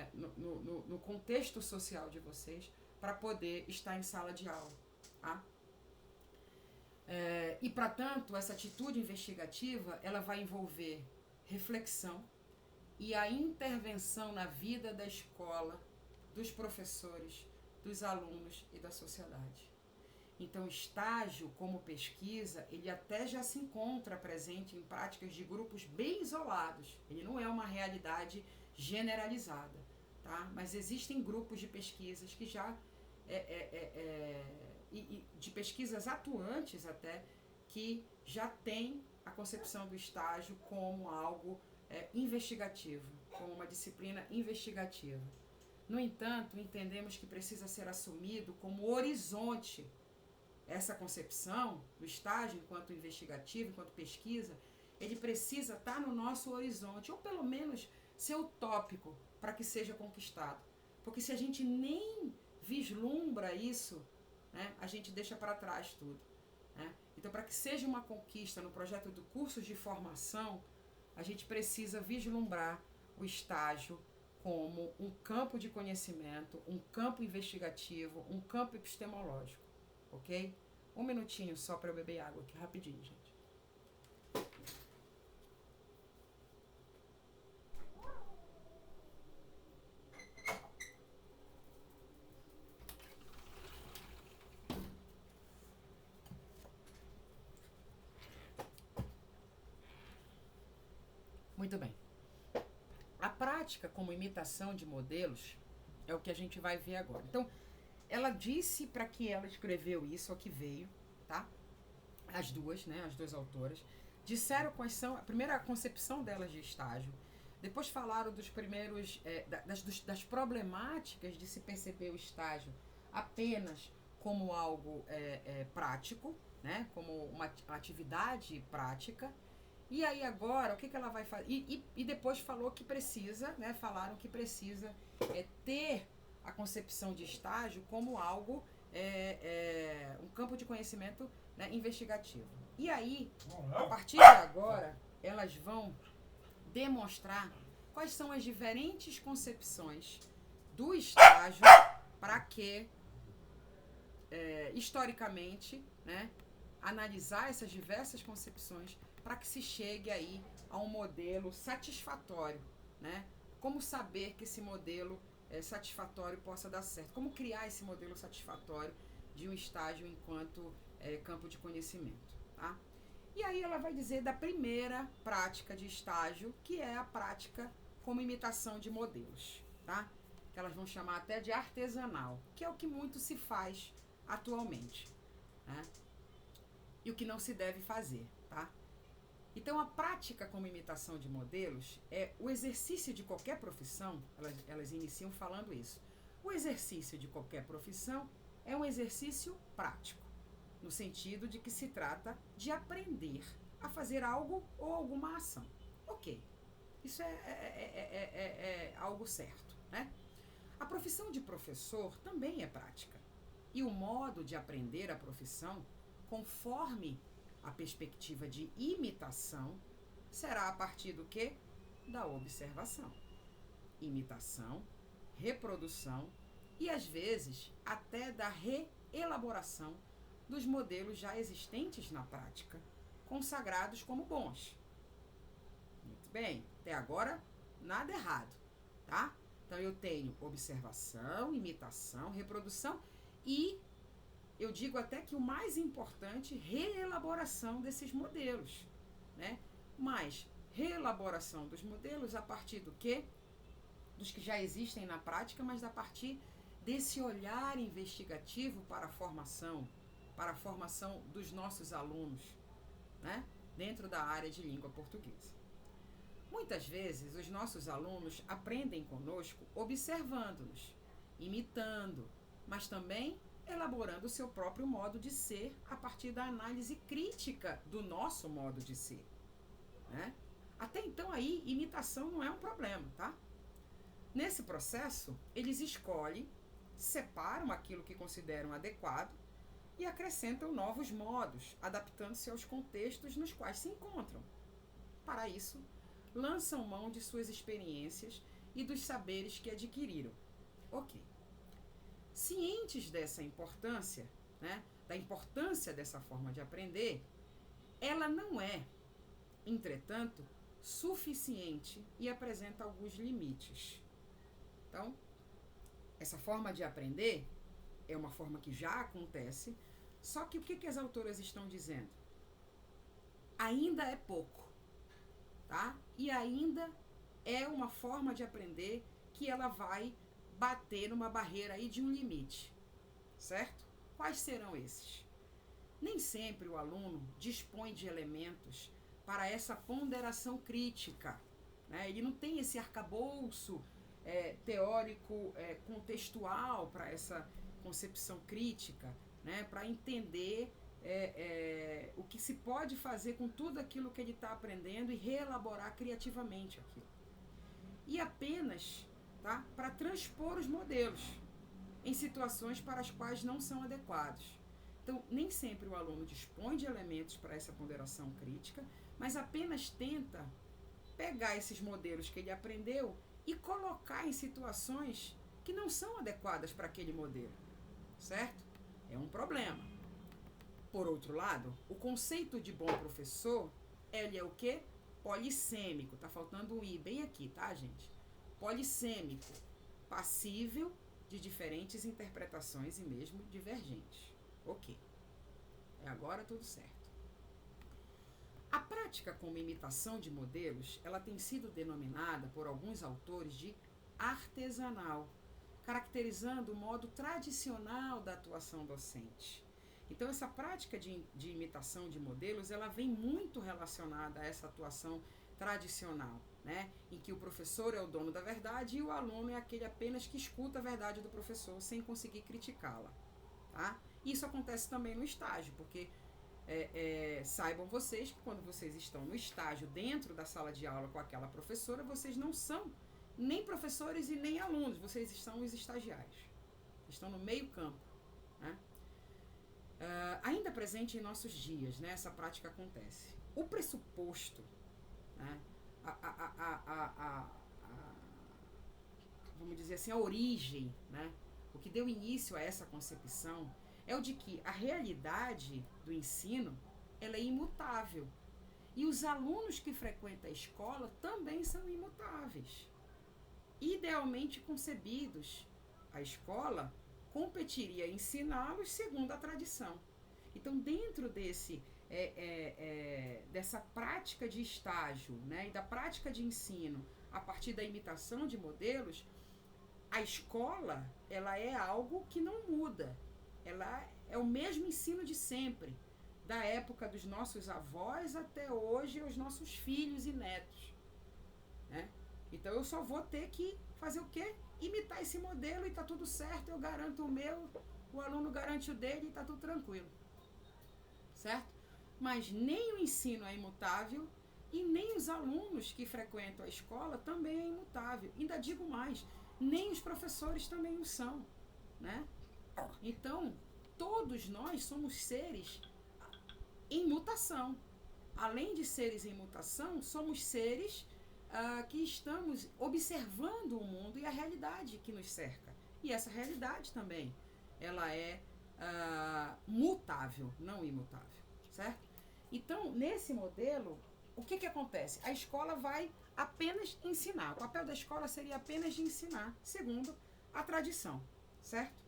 No contexto social de vocês, para poder estar em sala de aula, tá? E, para tanto, essa atitude investigativa, ela vai envolver reflexão e a intervenção na vida da escola, dos professores, dos alunos e da sociedade. Então, estágio como pesquisa, ele até já se encontra presente em práticas de grupos bem isolados. Ele não é uma realidade generalizada, tá? Mas existem grupos de pesquisas que já de pesquisas atuantes até, que já tem a concepção do estágio como algo investigativo, como uma disciplina investigativa. No entanto, entendemos que precisa ser assumido como horizonte essa concepção do estágio enquanto investigativo, enquanto pesquisa. Ele precisa estar no nosso horizonte, ou pelo menos ser utópico para que seja conquistado. Porque se a gente nem vislumbra isso, né, a gente deixa para trás tudo, né? Então, para que seja uma conquista no projeto do curso de formação, a gente precisa vislumbrar o estágio como um campo de conhecimento, um campo investigativo, um campo epistemológico, ok? Um minutinho só para eu beber água aqui, rapidinho, gente. Muito bem. A prática como imitação de modelos é o que a gente vai ver agora. Então, ela disse para que ela escreveu isso, ao que veio, tá? As duas, né? As duas autoras. Disseram quais são, a primeira concepção delas de estágio. Depois falaram dos primeiros, das problemáticas de se perceber o estágio apenas como algo prático, né? Como uma atividade prática. E aí agora, o que ela vai fazer? E depois falou que precisa, né? Falaram que precisa ter a concepção de estágio como algo, um campo de conhecimento, né, investigativo. E aí, a partir de agora, elas vão demonstrar quais são as diferentes concepções do estágio para que, historicamente, né, analisar essas diversas concepções para que se chegue aí a um modelo satisfatório, né? Como saber que esse modelo satisfatório possa dar certo? Como criar esse modelo satisfatório de um estágio enquanto campo de conhecimento, tá? E aí ela vai dizer da primeira prática de estágio, que é a prática como imitação de modelos, tá? Que elas vão chamar até de artesanal, que é o que muito se faz atualmente, né? E o que não se deve fazer, tá? Então, a prática como imitação de modelos é o exercício de qualquer profissão, elas iniciam falando isso. O exercício de qualquer profissão é um exercício prático, no sentido de que se trata de aprender a fazer algo ou alguma ação. Ok, isso é algo certo, né? A profissão de professor também é prática. E o modo de aprender a profissão, conforme a perspectiva de imitação, será a partir do quê? Da observação. Imitação, reprodução e, às vezes, até da reelaboração dos modelos já existentes na prática, consagrados como bons. Muito bem, até agora, nada errado, tá? Então, eu tenho observação, imitação, reprodução e, eu digo até que o mais importante, reelaboração desses modelos, né? Mas reelaboração dos modelos a partir do quê? Dos que já existem na prática, mas a partir desse olhar investigativo para a formação dos nossos alunos, né? Dentro da área de língua portuguesa. Muitas vezes, os nossos alunos aprendem conosco observando-nos, imitando, mas também elaborando o seu próprio modo de ser a partir da análise crítica do nosso modo de ser, né? Até então aí, imitação não é um problema, tá? Nesse processo, eles escolhem, separam aquilo que consideram adequado e acrescentam novos modos, adaptando-se aos contextos nos quais se encontram. Para isso, lançam mão de suas experiências e dos saberes que adquiriram. Ok. Cientes dessa importância, né, da importância dessa forma de aprender, ela não é, entretanto, suficiente e apresenta alguns limites. Então, essa forma de aprender é uma forma que já acontece, só que o que as autoras estão dizendo? Ainda é pouco, tá? E ainda é uma forma de aprender que ela vai bater numa barreira aí de um limite, certo? Quais serão esses? Nem sempre o aluno dispõe de elementos para essa ponderação crítica, né? Ele não tem esse arcabouço teórico contextual para essa concepção crítica, né? Para entender o que se pode fazer com tudo aquilo que ele está aprendendo e reelaborar criativamente aquilo. E apenas, tá, para transpor os modelos em situações para as quais não são adequados. Então, nem sempre o aluno dispõe de elementos para essa ponderação crítica, mas apenas tenta pegar esses modelos que ele aprendeu e colocar em situações que não são adequadas para aquele modelo, certo? É um problema. Por outro lado, o conceito de bom professor, ele é o quê? Polissêmico. Tá faltando um i bem aqui, tá, gente? Polissêmico, passível de diferentes interpretações e mesmo divergentes. Ok. Agora tudo certo. A prática como imitação de modelos, ela tem sido denominada por alguns autores de artesanal, caracterizando o modo tradicional da atuação docente. Então, essa prática de imitação de modelos, ela vem muito relacionada a essa atuação tradicional, né? Em que o professor é o dono da verdade e o aluno é aquele apenas que escuta a verdade do professor sem conseguir criticá-la. Tá? Isso acontece também no estágio, porque saibam vocês que quando vocês estão no estágio dentro da sala de aula com aquela professora, vocês não são nem professores e nem alunos, vocês são os estagiários, estão no meio campo, né? Ainda presente em nossos dias, né, essa prática acontece. O pressuposto, né, vamos dizer assim, a origem, né, o que deu início a essa concepção é o de que a realidade do ensino ela é imutável e os alunos que frequentam a escola também são imutáveis. Idealmente concebidos, a escola competiria ensiná-los segundo a tradição. Então, dentro dessa prática de estágio, né, e da prática de ensino a partir da imitação de modelos, a escola ela é algo que não muda. Ela é o mesmo ensino de sempre, da época dos nossos avós até hoje os nossos filhos e netos, né? Então eu só vou ter que fazer o quê? Imitar esse modelo e tá tudo certo, eu garanto o meu, o aluno garante o dele e tá tudo tranquilo. Certo? Mas nem o ensino é imutável e nem os alunos que frequentam a escola também é imutável. Ainda digo mais, nem os professores também o são, né? Então, todos nós somos seres em mutação. Além de seres em mutação, somos seres que estamos observando o mundo e a realidade que nos cerca. E essa realidade também, ela é mutável, não imutável, certo? Então, nesse modelo, o que acontece? A escola vai apenas ensinar. O papel da escola seria apenas de ensinar, segundo a tradição, certo?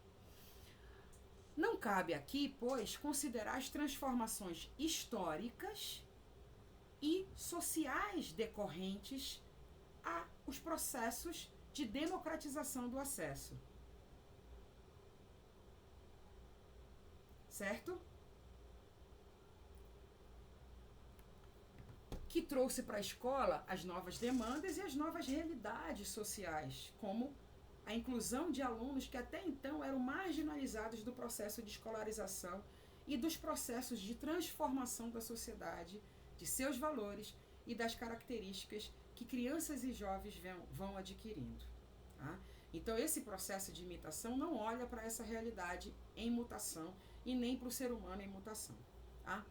Não cabe aqui, pois, considerar as transformações históricas e sociais decorrentes aos processos de democratização do acesso. Certo? Que trouxe para a escola as novas demandas e as novas realidades sociais, como a inclusão de alunos que até então eram marginalizados do processo de escolarização e dos processos de transformação da sociedade, de seus valores e das características que crianças e jovens vão adquirindo. Tá? Então, esse processo de imitação não olha para essa realidade em mutação e nem para o ser humano em mutação. Tá?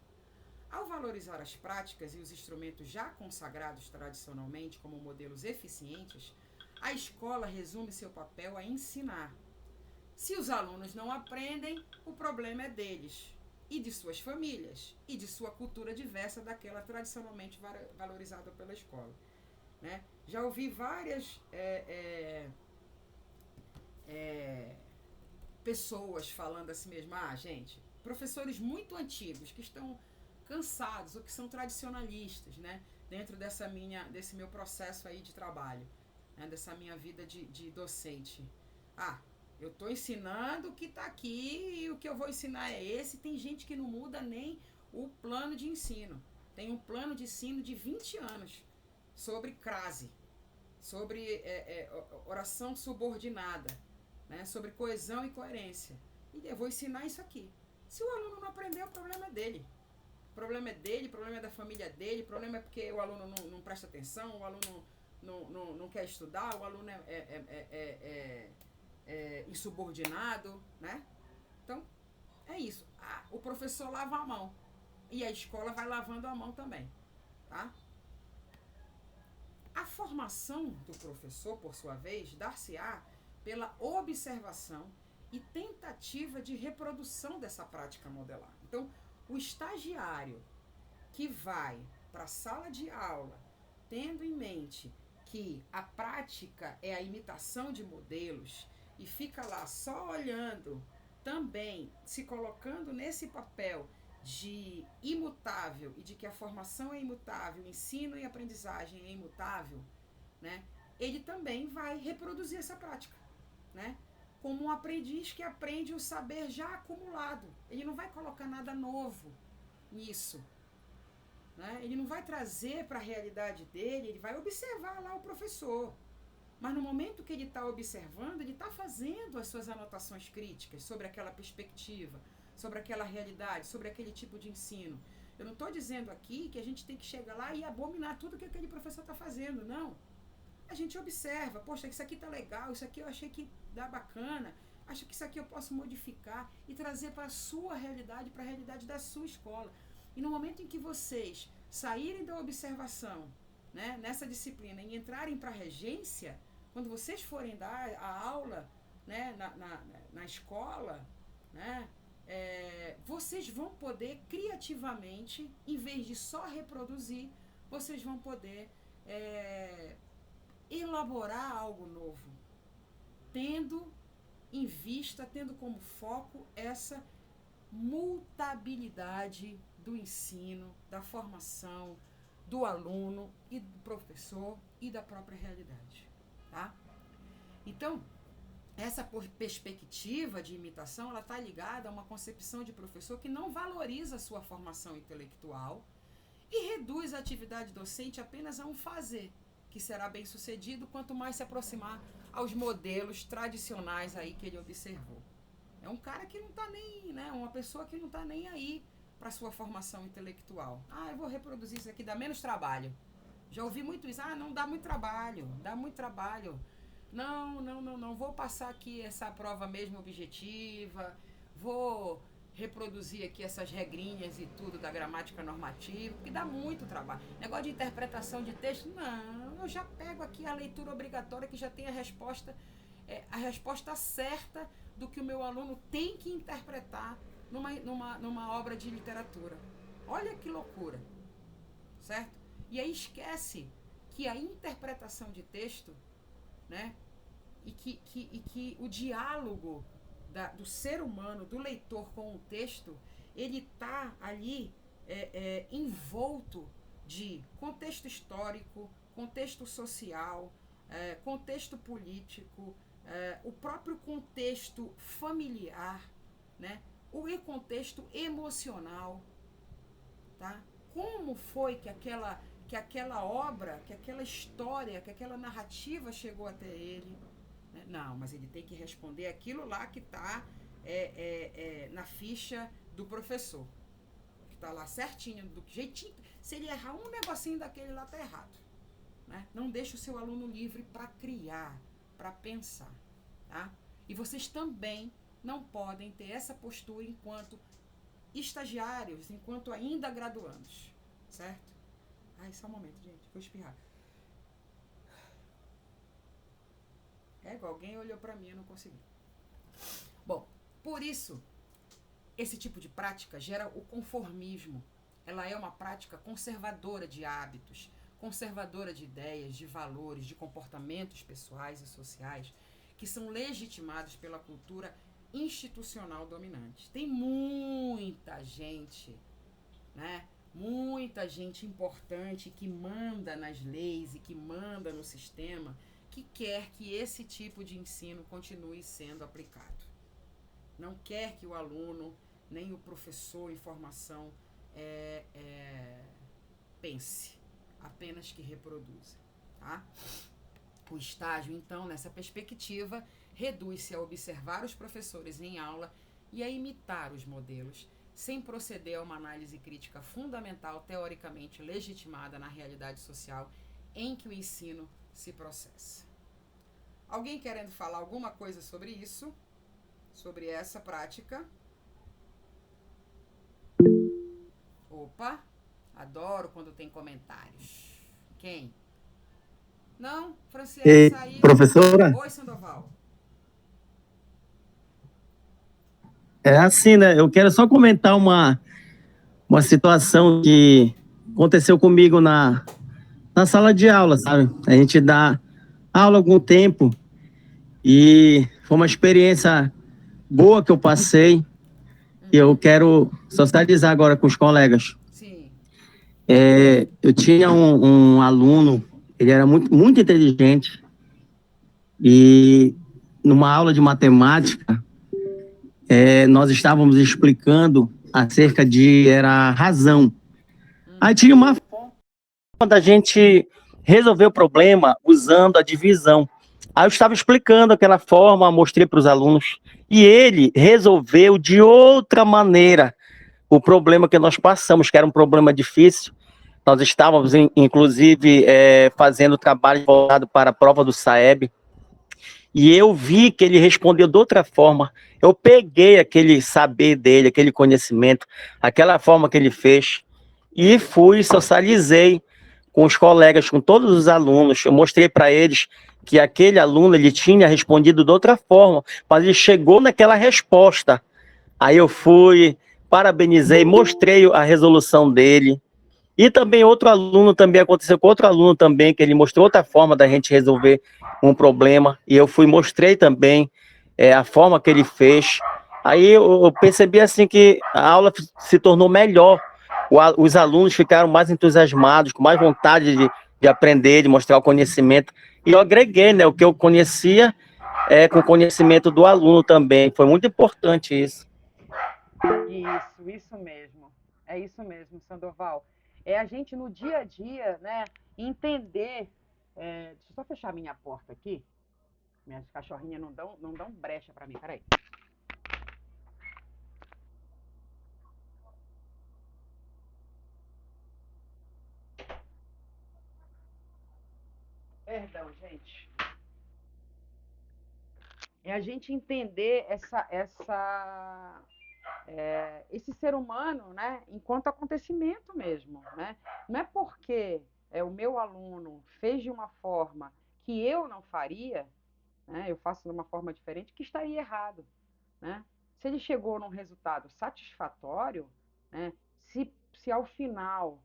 Ao valorizar as práticas e os instrumentos já consagrados tradicionalmente como modelos eficientes, a escola resume seu papel a ensinar. Se os alunos não aprendem, o problema é deles, e de suas famílias, e de sua cultura diversa daquela tradicionalmente valorizada pela escola. Né? Já ouvi várias pessoas falando assim mesmo, gente, professores muito antigos que estão cansados ou que são tradicionalistas, né? Dentro desse meu processo aí de trabalho, né? Dessa minha vida de docente. Eu estou ensinando o que está aqui e o que eu vou ensinar é esse. Tem gente que não muda nem o plano de ensino. Tem um plano de ensino de 20 anos sobre crase, sobre oração subordinada, né? Sobre coesão e coerência. E eu vou ensinar isso aqui. Se o aluno não aprender, o problema é dele. O problema é dele, o problema é da família dele, o problema é porque o aluno não presta atenção, o aluno não quer estudar, o aluno é insubordinado, né? Então, é isso. O professor lava a mão e a escola vai lavando a mão também, tá? A formação do professor, por sua vez, dar-se-á pela observação e tentativa de reprodução dessa prática modelar. Então, o estagiário que vai para a sala de aula, tendo em mente que a prática é a imitação de modelos e fica lá só olhando, também se colocando nesse papel de imutável e de que a formação é imutável, o ensino e aprendizagem é imutável, né, ele também vai reproduzir essa prática, né, como um aprendiz que aprende o saber já acumulado. Ele não vai colocar nada novo nisso, né, ele não vai trazer para a realidade dele, ele vai observar lá o professor. Mas no momento que ele está observando, ele está fazendo as suas anotações críticas sobre aquela perspectiva, sobre aquela realidade, sobre aquele tipo de ensino. Eu não estou dizendo aqui que a gente tem que chegar lá e abominar tudo que aquele professor está fazendo, não. A gente observa, poxa, isso aqui está legal, isso aqui eu achei que dá bacana, acho que isso aqui eu posso modificar e trazer para a sua realidade, para a realidade da sua escola. E no momento em que vocês saírem da observação, né, nessa disciplina e entrarem para a regência, quando vocês forem dar a aula, né, na escola, né, vocês vão poder criativamente, em vez de só reproduzir, vocês vão poder elaborar algo novo, tendo em vista, tendo como foco essa mutabilidade do ensino, da formação, do aluno e do professor e da própria realidade, tá? Então, essa perspectiva de imitação, ela está ligada a uma concepção de professor que não valoriza a sua formação intelectual e reduz a atividade docente apenas a um fazer, que será bem sucedido quanto mais se aproximar aos modelos tradicionais aí que ele observou. É um cara que não está nem, né, uma pessoa que não está nem aí para sua formação intelectual. Eu vou reproduzir isso aqui, dá menos trabalho. Já ouvi muito isso. Não dá muito trabalho, dá muito trabalho. Não, vou passar aqui essa prova mesmo objetiva, vou reproduzir aqui essas regrinhas e tudo da gramática normativa, porque dá muito trabalho. Negócio de interpretação de texto, não, eu já pego aqui a leitura obrigatória que já tem a resposta certa do que o meu aluno tem que interpretar numa obra de literatura. Olha que loucura, certo? E aí esquece que a interpretação de texto, né, e que o diálogo do ser humano, do leitor com o texto, ele está ali envolto de contexto histórico, contexto social, contexto político, o próprio contexto familiar, né? O contexto emocional, tá? Como foi que aquela obra, que aquela história, que aquela narrativa chegou até ele? Não, mas ele tem que responder aquilo lá que está na ficha do professor, que está lá certinho, do jeitinho. Se ele errar um negocinho daquele lá, está errado, né? Não deixe o seu aluno livre para criar, para pensar, tá? E vocês também não podem ter essa postura enquanto estagiários, enquanto ainda graduandos, certo? Só um momento, gente, vou espirrar. Alguém olhou para mim, eu não consegui. Bom, por isso, esse tipo de prática gera o conformismo. Ela é uma prática conservadora de hábitos, conservadora de ideias, de valores, de comportamentos pessoais e sociais, que são legitimados pela cultura institucional dominante. Tem muita gente, né? Muita gente importante que manda nas leis e que manda no sistema, que quer que esse tipo de ensino continue sendo aplicado. Não quer que o aluno, nem o professor em formação pense, apenas que reproduza, tá? O estágio, então, nessa perspectiva, reduz-se a observar os professores em aula e a imitar os modelos, sem proceder a uma análise crítica fundamental, teoricamente legitimada na realidade social em que o ensino se processa. Alguém querendo falar alguma coisa sobre isso? Sobre essa prática? Opa, adoro quando tem comentários. Quem? Não? Franciele saiu. Professora? Oi, Sandoval. É assim, né? Eu quero só comentar uma situação que aconteceu comigo na sala de aula, sabe? A gente dá aula há algum tempo e foi uma experiência boa que eu passei. e eu quero socializar agora com os colegas. Sim. Eu tinha um aluno, ele era muito, muito inteligente, e numa aula de matemática, nós estávamos explicando acerca era a razão. Aí tinha uma forma da gente resolver o problema usando a divisão. Aí eu estava explicando aquela forma, mostrei para os alunos, e ele resolveu de outra maneira o problema que nós passamos, que era um problema difícil. Nós estávamos, inclusive, fazendo trabalho voltado para a prova do SAEB, e eu vi que ele respondeu de outra forma. Eu peguei aquele saber dele, aquele conhecimento, aquela forma que ele fez, e fui, socializei com os colegas, com todos os alunos. Eu mostrei para eles que aquele aluno ele tinha respondido de outra forma, mas ele chegou naquela resposta. Aí eu fui, parabenizei, mostrei a resolução dele. E também outro aluno, também aconteceu com outro aluno também, que ele mostrou outra forma da gente resolver um problema, e eu fui, mostrei também a forma que ele fez. Aí eu percebi assim que a aula se tornou melhor, os alunos ficaram mais entusiasmados, com mais vontade de aprender, de mostrar o conhecimento, e eu agreguei, né, o que eu conhecia com o conhecimento do aluno também, foi muito importante isso. Isso mesmo. É isso mesmo, Sandoval. É a gente no dia a dia, né, entender. Deixa eu só fechar minha porta aqui. Minhas cachorrinhas não dão brecha para mim. Peraí. Perdão, gente. É a gente entender esse ser humano, né, enquanto acontecimento mesmo, né? Não é porque o meu aluno fez de uma forma que eu não faria, né, eu faço de uma forma diferente, que estaria errado, né? Se ele chegou num resultado satisfatório, né, se ao final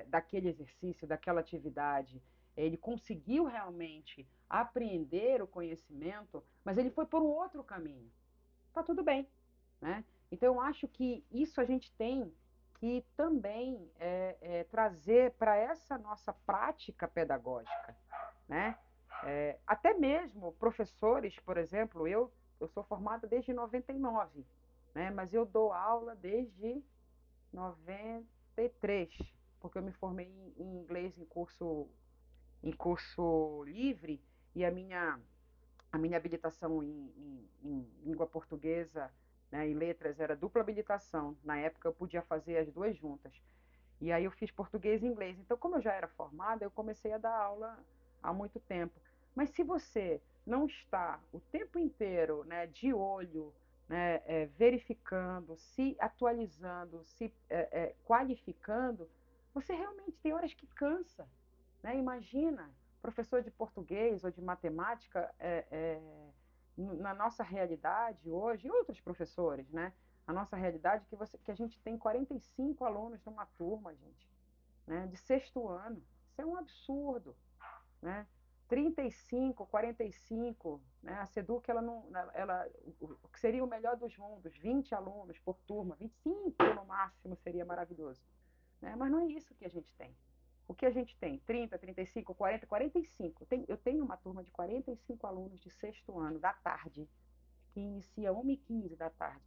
daquele exercício, daquela atividade, ele conseguiu realmente apreender o conhecimento, mas ele foi por um outro caminho, tá tudo bem, né? Então, eu acho que isso a gente tem que também trazer para essa nossa prática pedagógica, né? Até mesmo professores, por exemplo, eu sou formada desde 99, né? Mas eu dou aula desde 93, porque eu me formei em inglês em curso livre, e a minha habilitação em língua portuguesa, né, e letras era dupla habilitação. Na época eu podia fazer as duas juntas. E aí eu fiz português e inglês. Então, como eu já era formada, eu comecei a dar aula há muito tempo. Mas se você não está o tempo inteiro, né, de olho, né, verificando, se atualizando, se qualificando, você realmente tem horas que cansa, né? Imagina, professor de português ou de matemática, na nossa realidade hoje, e outros professores, né? A nossa realidade que a gente tem 45 alunos numa turma, gente, né? De sexto ano. Isso é um absurdo, né? 35, 45, né? A Seduc, o que seria o melhor dos mundos, 20 alunos por turma, 25 no máximo seria maravilhoso, né? Mas não é isso que a gente tem. O que a gente tem? 30, 35, 40, 45. Eu tenho uma turma de 45 alunos de sexto ano, da tarde, que inicia 1h15 da tarde.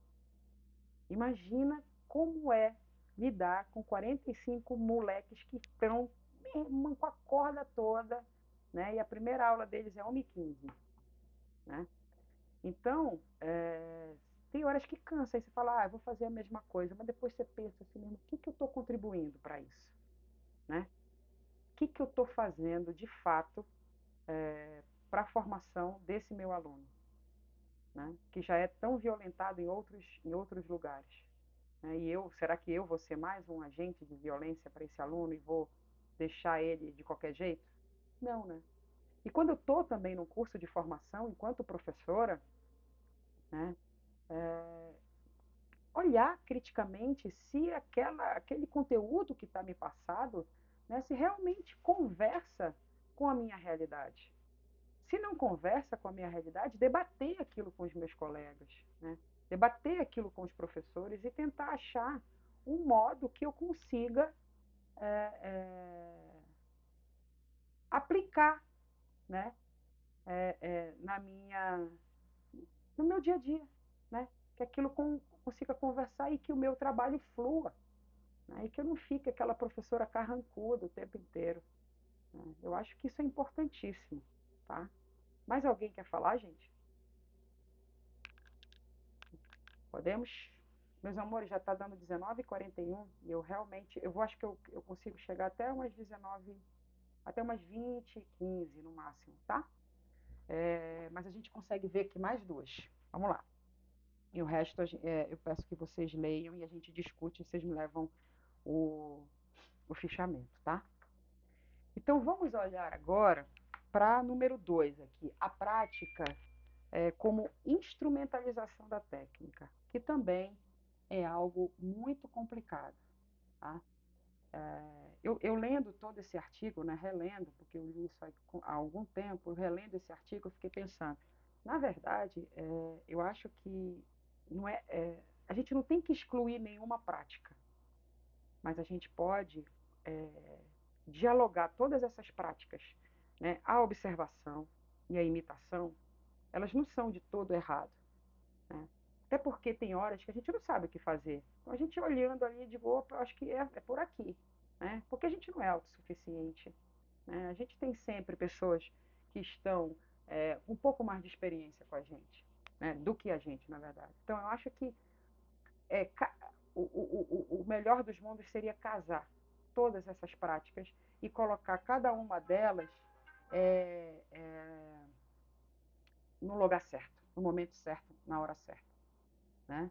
Imagina como é lidar com 45 moleques que estão com a corda toda, né? E a primeira aula deles é 1h15, né? Então, tem horas que cansa, aí você fala, eu vou fazer a mesma coisa, mas depois você pensa assim, o que eu estou contribuindo para isso, né? O que eu estou fazendo de fato para a formação desse meu aluno, né? Que já é tão violentado em outros lugares, né? E será que eu vou ser mais um agente de violência para esse aluno e vou deixar ele de qualquer jeito? Não, né? E quando eu estou também no curso de formação, enquanto professora, né, olhar criticamente se aquele conteúdo que está me passado, né, se realmente conversa com a minha realidade. Se não conversa com a minha realidade, debater aquilo com os meus colegas, né? debater aquilo com os professores e tentar achar um modo que eu consiga é, é, aplicar, né, na minha, no meu dia a dia, né, que aquilo consiga conversar e que o meu trabalho flua, né, e que eu não fique aquela professora carrancuda o tempo inteiro. Né. Eu acho que isso é importantíssimo, tá? Mais alguém quer falar, gente? Podemos? Meus amores, já está dando 19h41 e eu realmente, acho que eu consigo chegar até umas 19, até umas 20h15 no máximo, tá? Mas a gente consegue ver aqui mais duas. Vamos lá. E o resto eu peço que vocês leiam e a gente discute e vocês me levam o fichamento, tá? Então vamos olhar agora para número 2 aqui, a prática como instrumentalização da técnica, que também é algo muito complicado, tá? Eu lendo todo esse artigo, né, relendo, porque eu li isso há algum tempo, relendo esse artigo, eu fiquei pensando, na verdade, eu acho que não a gente não tem que excluir nenhuma prática, mas a gente pode dialogar todas essas práticas, né, a observação e a imitação, elas não são de todo errado, né? Até porque tem horas que a gente não sabe o que fazer. Então a gente olhando ali, digo, opa, eu acho que é por aqui, né? Porque a gente não é autossuficiente, né? A gente tem sempre pessoas que estão um pouco mais de experiência com a gente, né? Do que a gente, na verdade. Então eu acho que é, o melhor dos mundos seria casar todas essas práticas e colocar cada uma delas é, é, no lugar certo, no momento certo, na hora certa, né?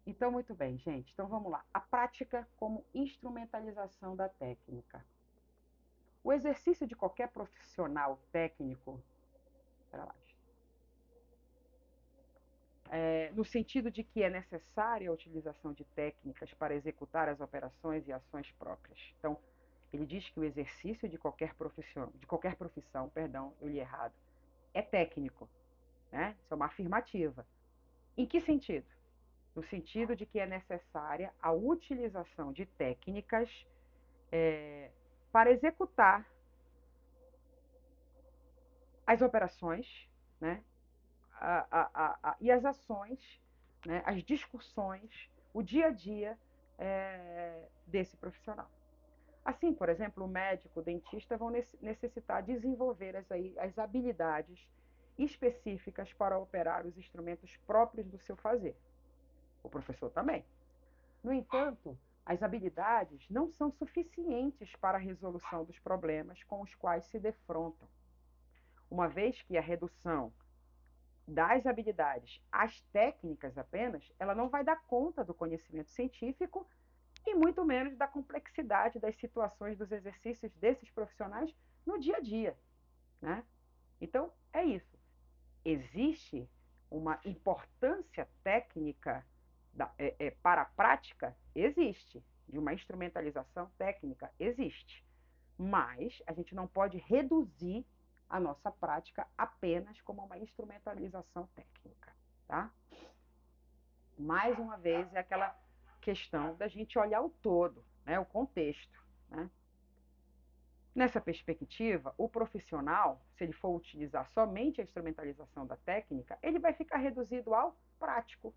Então, muito bem, gente. Então, vamos lá. A prática como instrumentalização da técnica. O exercício de qualquer profissional técnico, no sentido de que é necessária a utilização de técnicas para executar as operações e ações próprias. Então, ele diz que o exercício de qualquer profissão, perdão, eu li errado, é técnico, né? Isso é uma afirmativa. Em que sentido? No sentido de que é necessária a utilização de técnicas para executar as operações, né, e as ações, né, as discussões, o dia a dia desse profissional. Assim, por exemplo, o médico, o dentista vão necessitar desenvolver as habilidades específicas para operar os instrumentos próprios do seu fazer. O professor também. No entanto, as habilidades não são suficientes para a resolução dos problemas com os quais se defrontam, uma vez que a redução das habilidades às técnicas apenas, ela não vai dar conta do conhecimento científico e muito menos da complexidade das situações dos exercícios desses profissionais no dia a dia, né? Então, é isso. Existe uma importância técnica para a prática? Existe. De uma instrumentalização técnica? Existe. Mas a gente não pode reduzir a nossa prática apenas como uma instrumentalização técnica, tá? Mais uma vez, é aquela questão da gente olhar o todo, né, o contexto, né? Nessa perspectiva, o profissional, se ele for utilizar somente a instrumentalização da técnica, ele vai ficar reduzido ao prático,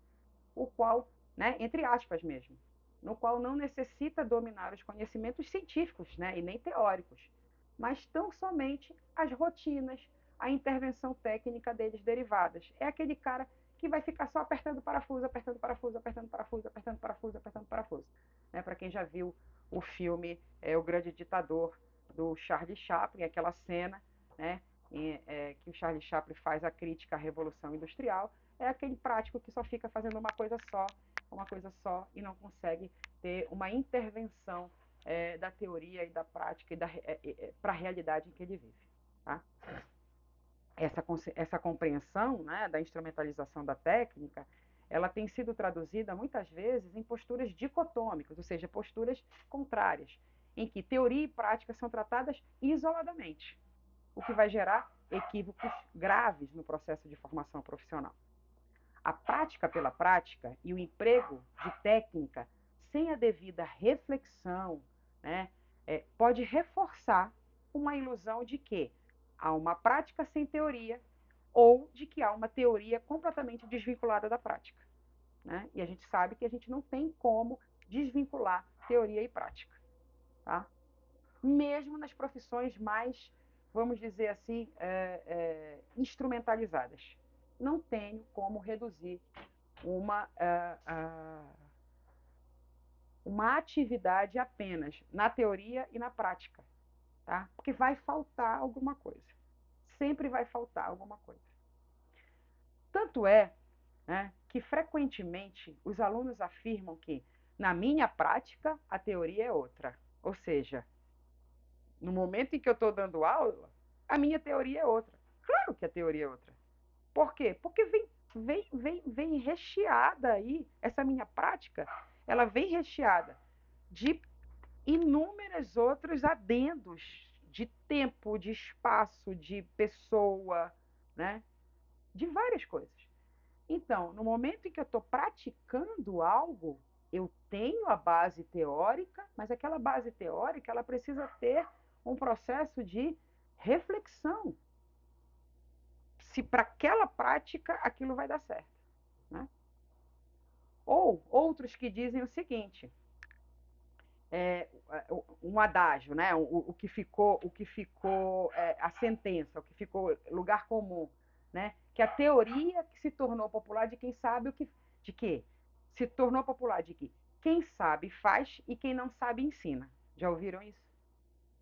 o qual, né, entre aspas mesmo, no qual não necessita dominar os conhecimentos científicos, né, e nem teóricos, mas tão somente as rotinas, a intervenção técnica deles derivadas. É aquele cara que vai ficar só apertando parafuso, apertando parafuso, apertando parafuso, apertando parafuso, apertando parafuso. Né, para quem já viu o filme O Grande Ditador, do Charlie Chaplin, aquela cena, né, que o Charlie Chaplin faz a crítica à Revolução Industrial, é aquele prático que só fica fazendo uma coisa só, e não consegue ter uma intervenção da teoria e da prática para a realidade em que ele vive. Tá? Essa compreensão, né, da instrumentalização da técnica, ela tem sido traduzida muitas vezes em posturas dicotômicas, ou seja, posturas contrárias, em que teoria e prática são tratadas isoladamente, o que vai gerar equívocos graves no processo de formação profissional. A prática pela prática e o emprego de técnica sem a devida reflexão, né, pode reforçar uma ilusão de que há uma prática sem teoria ou de que há uma teoria completamente desvinculada da prática. Né? E a gente sabe que a gente não tem como desvincular teoria e prática. Tá? Mesmo nas profissões mais, vamos dizer assim, instrumentalizadas. Não tenho como reduzir uma atividade apenas na teoria e na prática, tá? Porque vai faltar alguma coisa. Sempre vai faltar alguma coisa. Tanto é, né, que frequentemente os alunos afirmam que na minha prática a teoria é outra. Ou seja, no momento em que eu estou dando aula, a minha teoria é outra. Claro que a teoria é outra. Por quê? Porque vem recheada aí, essa minha prática, ela vem recheada de inúmeros outros adendos de tempo, de espaço, de pessoa, né? De várias coisas. Então, no momento em que eu estou praticando algo, eu tenho a base teórica, mas aquela base teórica ela precisa ter um processo de reflexão. Se para aquela prática aquilo vai dar certo. Né? Ou outros que dizem o seguinte, um adágio, né? o que ficou a sentença, o que ficou lugar comum, né? Que a teoria que se tornou popular de quem sabe o que, de quê? Se tornou popular de que quem sabe faz e quem não sabe ensina. Já ouviram isso?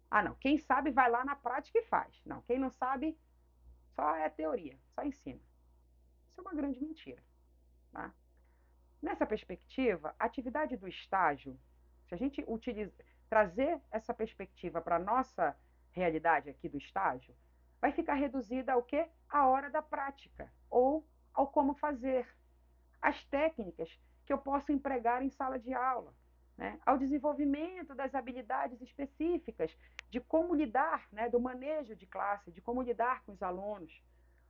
Ah, não. Quem sabe vai lá na prática e faz. Não, quem não sabe só é teoria, só ensina. Isso é uma grande mentira. Tá? Nessa perspectiva, a atividade do estágio, se a gente trazer essa perspectiva para a nossa realidade aqui do estágio, vai ficar reduzida ao quê? À hora da prática, ou ao como fazer. As técnicas que eu posso empregar em sala de aula, né? Ao desenvolvimento das habilidades específicas de como lidar, né? Do manejo de classe, de como lidar com os alunos,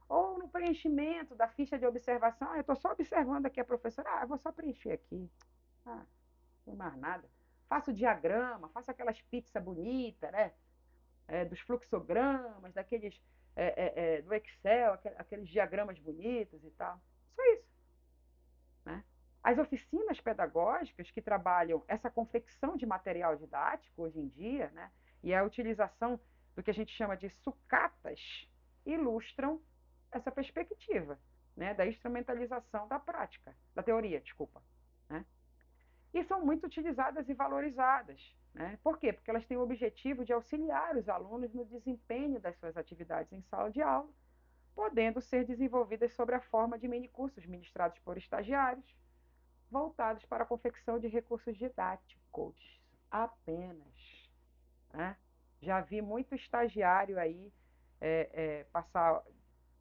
ou no preenchimento da ficha de observação. Ah, eu estou só observando aqui a professora. Ah, eu vou só preencher aqui. Ah, não tem mais nada. Faço diagrama, faço aquelas pizzas bonitas, né? Dos fluxogramas, daqueles do Excel, aqueles diagramas bonitos e tal. Só isso. Né? As oficinas pedagógicas que trabalham essa confecção de material didático hoje em dia, né? E a utilização do que a gente chama de sucatas, ilustram essa perspectiva, né, da instrumentalização da prática, da teoria, desculpa. Né? E são muito utilizadas e valorizadas. Né? Por quê? Porque elas têm o objetivo de auxiliar os alunos no desempenho das suas atividades em sala de aula, podendo ser desenvolvidas sob a forma de minicursos ministrados por estagiários, voltados para a confecção de recursos didáticos apenas. Né? Já vi muito estagiário aí passar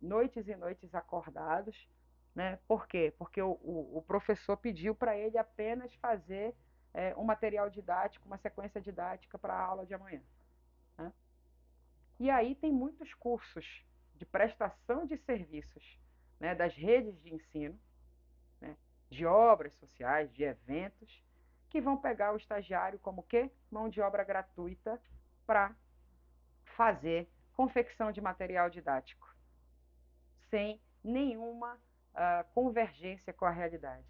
noites e noites acordados. Né? Por quê? Porque o professor pediu para ele apenas fazer um material didático, uma sequência didática para a aula de amanhã. Né? E aí tem muitos cursos de prestação de serviços, né, das redes de ensino, né, de obras sociais, de eventos, que vão pegar o estagiário como quê? Mão de obra gratuita para fazer confecção de material didático, sem nenhuma convergência com a realidade,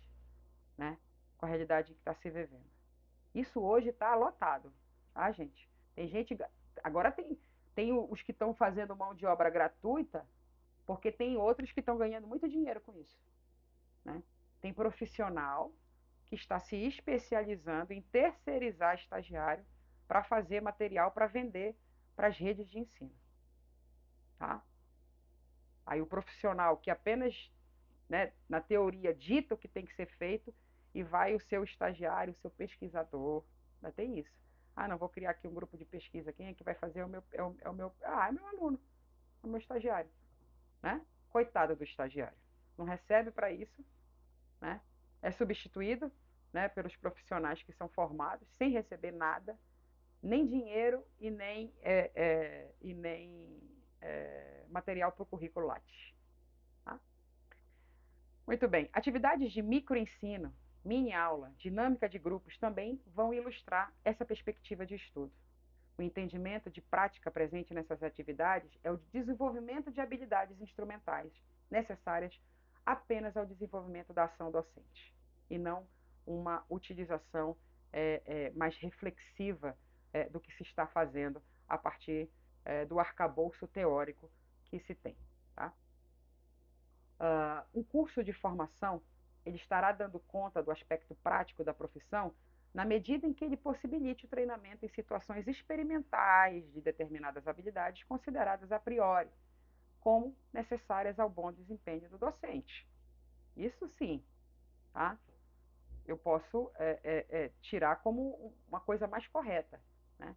né? Com a realidade que está se vivendo. Isso hoje está lotado, tá, gente? Tem gente. Agora tem os que estão fazendo mão de obra gratuita, porque tem outros que estão ganhando muito dinheiro com isso. Né? Tem profissional que está se especializando em terceirizar estagiário para fazer material para vender para as redes de ensino. Tá? Aí o profissional que apenas, né, na teoria, dita o que tem que ser feito, e vai o seu estagiário, o seu pesquisador. Ainda tem isso. Ah, não, vou criar aqui um grupo de pesquisa. Quem é que vai fazer? É o meu aluno, é o meu estagiário. Né? Coitado do estagiário. Não recebe para isso, né? É substituído, né, pelos profissionais que são formados, sem receber nada, nem dinheiro e nem material para o currículo Lattes. Tá? Muito bem. Atividades de microensino, mini-aula, dinâmica de grupos também vão ilustrar essa perspectiva de estudo. O entendimento de prática presente nessas atividades é o desenvolvimento de habilidades instrumentais necessárias apenas ao desenvolvimento da ação docente, e não uma utilização mais reflexiva do que se está fazendo a partir do arcabouço teórico que se tem. Tá? Um curso de formação ele estará dando conta do aspecto prático da profissão na medida em que ele possibilite o treinamento em situações experimentais de determinadas habilidades consideradas a priori como necessárias ao bom desempenho do docente. Isso sim, tá? Eu posso tirar como uma coisa mais correta. Né?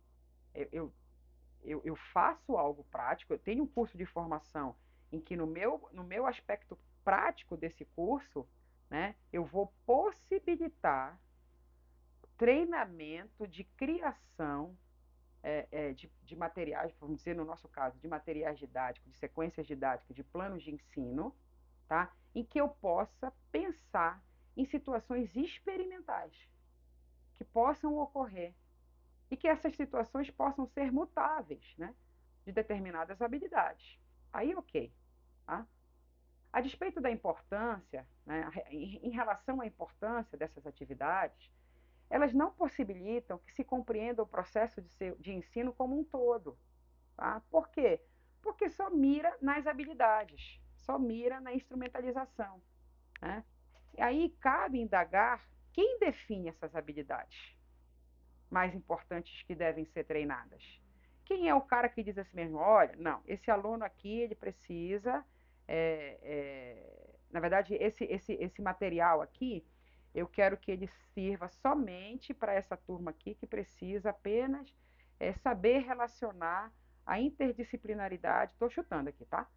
Eu faço algo prático, eu tenho um curso de formação em que no meu aspecto prático desse curso, né, eu vou possibilitar treinamento de criação de materiais, vamos dizer no nosso caso, de materiais didáticos, de sequências didáticas, de planos de ensino, tá? Em que eu possa pensar em situações experimentais que possam ocorrer e que essas situações possam ser mutáveis, né? De determinadas habilidades. Aí, ok. Tá? A despeito da importância, né, em relação à importância dessas atividades, elas não possibilitam que se compreenda o processo de ensino como um todo. Tá? Por quê? Porque só mira nas habilidades, só mira na instrumentalização. Né? E aí cabe indagar quem define essas habilidades mais importantes que devem ser treinadas. Quem é o cara que diz assim mesmo, olha, não, esse aluno aqui, ele precisa, na verdade, esse material aqui, eu quero que ele sirva somente para essa turma aqui que precisa apenas saber relacionar a interdisciplinaridade, estou chutando aqui, tá?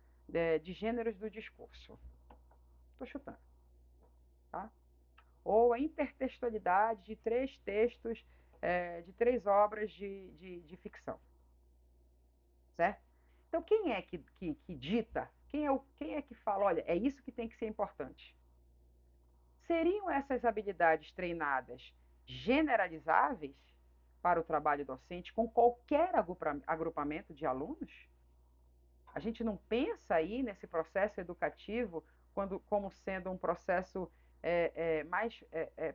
De gêneros do discurso. Estou chutando. Tá? Ou a intertextualidade de 3 textos, de 3 obras de ficção. Certo? Então, quem é que dita? Quem é que fala, olha, é isso que tem que ser importante? Seriam essas habilidades treinadas generalizáveis para o trabalho docente com qualquer agrupamento de alunos? A gente não pensa aí nesse processo educativo como sendo um processo mais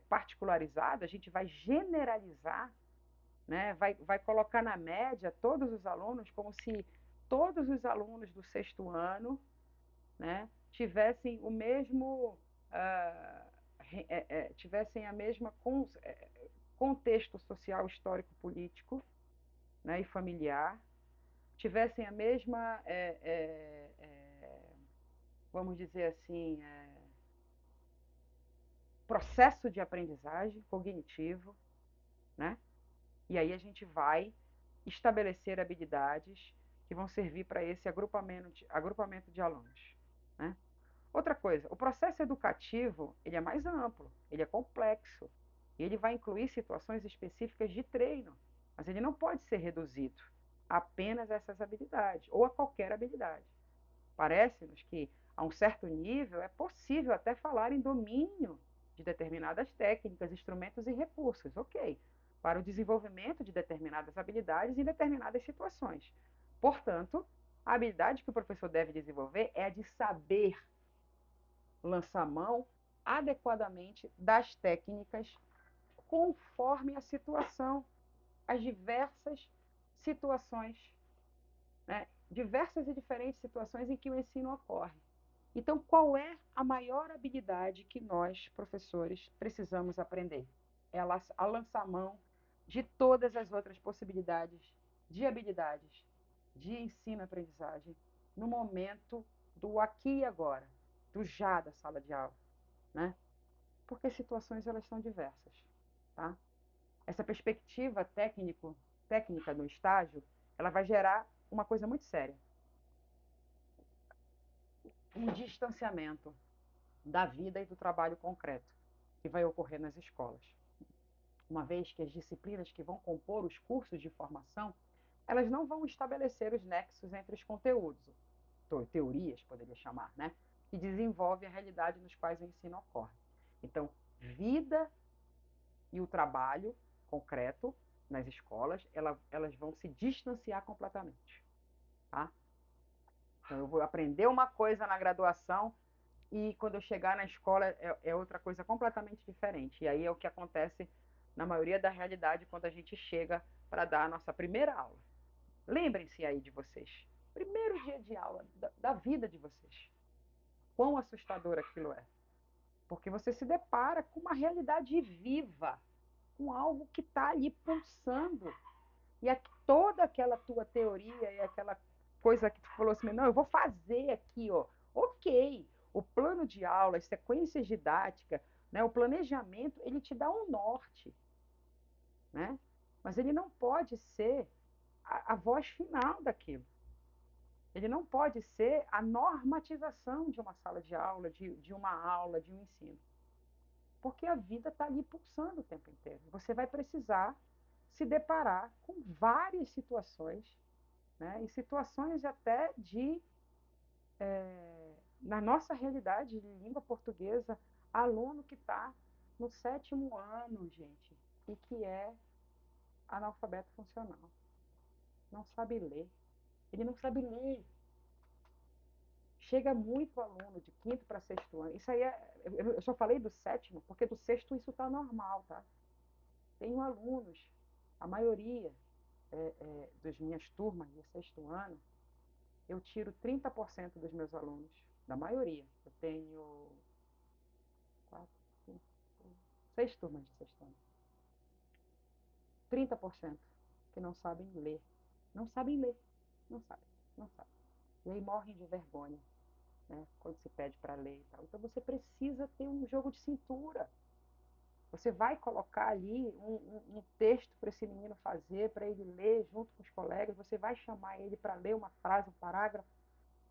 particularizado, a gente vai generalizar, né? vai colocar na média todos os alunos como se todos os alunos do 6º ano, né, tivessem o mesmo tivessem a mesma contexto social, histórico, político, né, e familiar, tivessem a mesma vamos dizer assim, processo de aprendizagem cognitivo, né? E aí a gente vai estabelecer habilidades que vão servir para esse agrupamento de alunos, né? Outra coisa, o processo educativo, ele é mais amplo, ele é complexo, e ele vai incluir situações específicas de treino, mas ele não pode ser reduzido a apenas essas habilidades, ou a qualquer habilidade. Parece-nos que, a um certo nível, é possível até falar em domínio de determinadas técnicas, instrumentos e recursos, ok, para o desenvolvimento de determinadas habilidades em determinadas situações. Portanto, a habilidade que o professor deve desenvolver é a de saber lançar mão adequadamente das técnicas conforme a situação, as diversas situações, né? Diversas e diferentes situações em que o ensino ocorre. Então, qual é a maior habilidade que nós, professores, precisamos aprender? É a lançar mão de todas as outras possibilidades de habilidades de ensino-aprendizagem no momento do aqui e agora, do já da sala de aula, né? Porque as situações elas são diversas, tá? Essa perspectiva técnica do estágio, ela vai gerar uma coisa muito séria, um distanciamento da vida e do trabalho concreto que vai ocorrer nas escolas. Uma vez que as disciplinas que vão compor os cursos de formação, elas não vão estabelecer os nexos entre os conteúdos, teorias, poderia chamar, né? que desenvolve a realidade nos quais o ensino ocorre. Então, vida e o trabalho concreto nas escolas, elas vão se distanciar completamente. Tá? Então, eu vou aprender uma coisa na graduação e quando eu chegar na escola é outra coisa completamente diferente. E aí é o que acontece na maioria da realidade quando a gente chega para dar a nossa primeira aula. Lembrem-se aí de vocês. Primeiro dia de aula da vida de vocês. Quão assustador aquilo é. Porque você se depara com uma realidade viva, com algo que está ali pulsando. E toda aquela tua teoria e aquela coisa que tu falou assim, não, eu vou fazer aqui, ó. Ok, o plano de aula, as sequências didáticas, né, o planejamento, ele te dá um norte, né? Mas ele não pode ser a voz final daquilo. Ele não pode ser a normatização de uma sala de aula, de uma aula, de um ensino. Porque a vida está ali pulsando o tempo inteiro. Você vai precisar se deparar com várias situações, né? E situações até na nossa realidade de língua portuguesa, aluno que está no 7º ano, gente, e que é analfabeto funcional. Não sabe ler. Ele não sabe ler. Chega muito aluno de 5º para 6º ano. Isso aí eu só falei do 7º, porque do 6º isso está normal, tá? Tenho alunos, a maioria das minhas turmas de 6º ano, eu tiro 30% dos meus alunos, da maioria. Eu tenho 4, 5, 6 turmas de 6º ano. 30% que não sabem ler. Não sabem ler. Não sabem. Não sabem. E aí morrem de vergonha, né, quando se pede para ler e tal. Então você precisa ter um jogo de cintura. Você vai colocar ali um texto para esse menino fazer, para ele ler junto com os colegas, você vai chamar ele para ler uma frase, um parágrafo,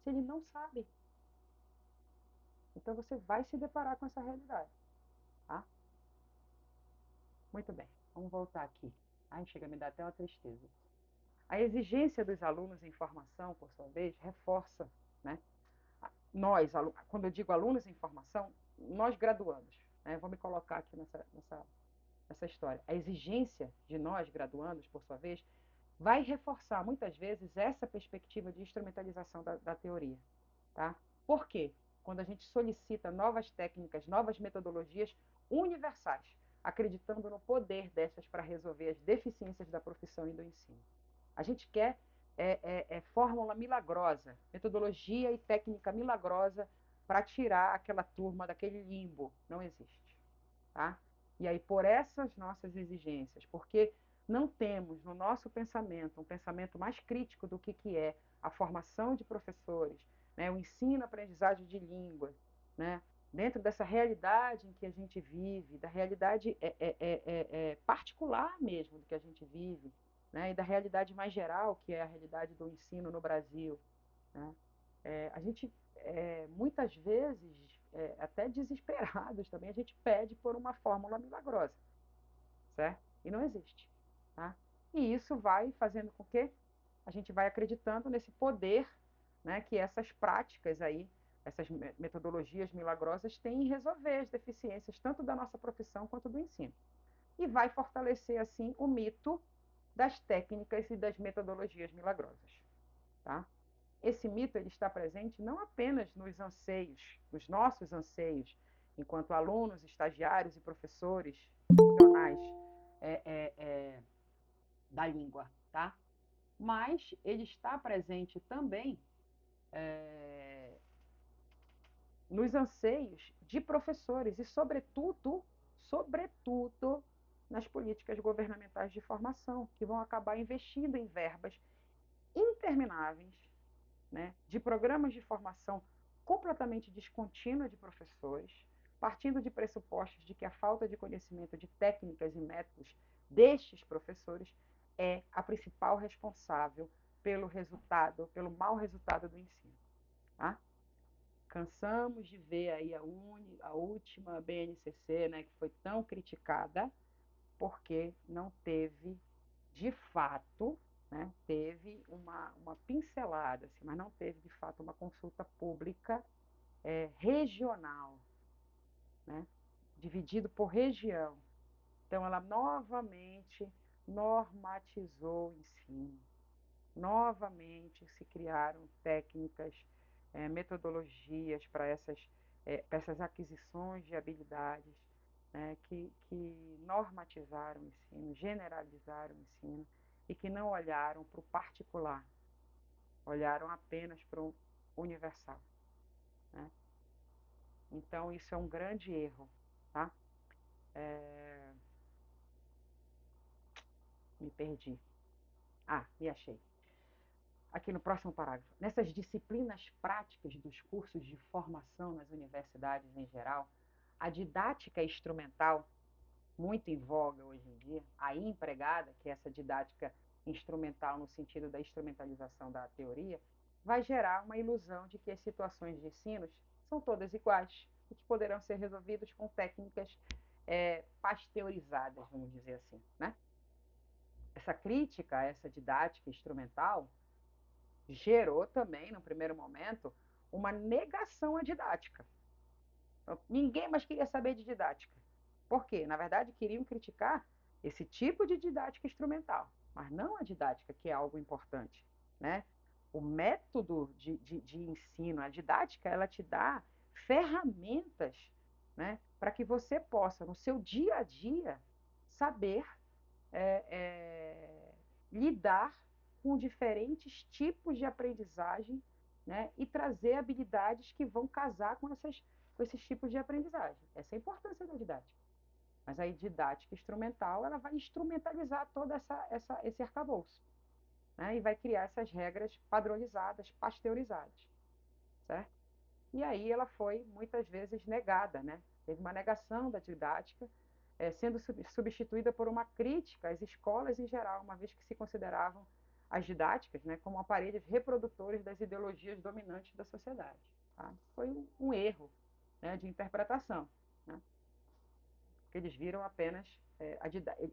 se ele não sabe. Então você vai se deparar com essa realidade. Tá? Muito bem, vamos voltar aqui. Ai, chega a me dar até uma tristeza. A exigência dos alunos em formação, por sua vez, reforça, né? Nós, quando eu digo alunos em formação, nós graduandos, né? Vou me colocar aqui nessa história. A exigência de nós graduandos, por sua vez, vai reforçar muitas vezes essa perspectiva de instrumentalização da teoria. Tá? Por quê? Quando a gente solicita novas técnicas, novas metodologias universais, acreditando no poder dessas para resolver as deficiências da profissão e do ensino. A gente quer fórmula milagrosa, metodologia e técnica milagrosa para tirar aquela turma daquele limbo. Não existe. Tá? E aí, por essas nossas exigências, porque não temos no nosso pensamento um pensamento mais crítico do que é a formação de professores, né, o ensino, aprendizagem de língua, né, dentro dessa realidade em que a gente vive, da realidade particular mesmo do que a gente vive, né, e da realidade mais geral, que é a realidade do ensino no Brasil. Né? A gente, muitas vezes, até desesperados também, a gente pede por uma fórmula milagrosa, certo? E não existe. Tá? E isso vai fazendo com que a gente vai acreditando nesse poder, né, que essas práticas aí, essas metodologias milagrosas têm em resolver as deficiências tanto da nossa profissão quanto do ensino. E vai fortalecer, assim, o mito das técnicas e das metodologias milagrosas. Tá? Esse mito ele está presente não apenas nos anseios, nos nossos anseios, enquanto alunos, estagiários e professores profissionais da língua, tá? Mas ele está presente também nos anseios de professores e, sobretudo, nas políticas governamentais de formação, que vão acabar investindo em verbas intermináveis, né, de programas de formação completamente descontínua de professores, partindo de pressupostos de que a falta de conhecimento de técnicas e métodos destes professores é a principal responsável pelo resultado, pelo mau resultado do ensino. Tá? Cansamos de ver aí a última BNCC, né, que foi tão criticada, porque não teve, de fato, né, teve uma pincelada, assim, mas não teve, de fato, uma consulta pública regional, né? Dividido por região. Então, ela novamente normatizou o ensino. Novamente se criaram técnicas, metodologias para essas aquisições de habilidades, né, que normatizaram o ensino, generalizaram o ensino e que não olharam para o particular, olharam apenas para o universal, né? Então, isso é um grande erro, tá? Me perdi. Ah, me achei. Aqui no próximo parágrafo. Nessas disciplinas práticas dos cursos de formação nas universidades em geral, a didática instrumental, muito em voga hoje em dia, aí empregada, que é essa didática instrumental no sentido da instrumentalização da teoria, vai gerar uma ilusão de que as situações de ensino são todas iguais e que poderão ser resolvidas com técnicas pasteurizadas, vamos dizer assim, né? Essa crítica a essa didática instrumental gerou também, no primeiro momento, uma negação à didática. Então, ninguém mais queria saber de didática. Por quê? Na verdade, queriam criticar esse tipo de didática instrumental, mas não a didática, que é algo importante, né? O método de ensino, a didática, ela te dá ferramentas, né, para que você possa, no seu dia a dia, saber é, é, lidar com diferentes tipos de aprendizagem, né, e trazer habilidades que vão casar com esses tipos de aprendizagem. Essa é a importância da didática. Mas a didática instrumental, ela vai instrumentalizar todo esse arcabouço, né, e vai criar essas regras padronizadas, pasteurizadas, certo? E aí ela foi muitas vezes negada, né? Teve uma negação da didática, sendo substituída por uma crítica às escolas em geral, uma vez que se consideravam as didáticas, né, como aparelhos reprodutores das ideologias dominantes da sociedade. Tá? Foi um erro, né, de interpretação, né? Que eles viram apenas,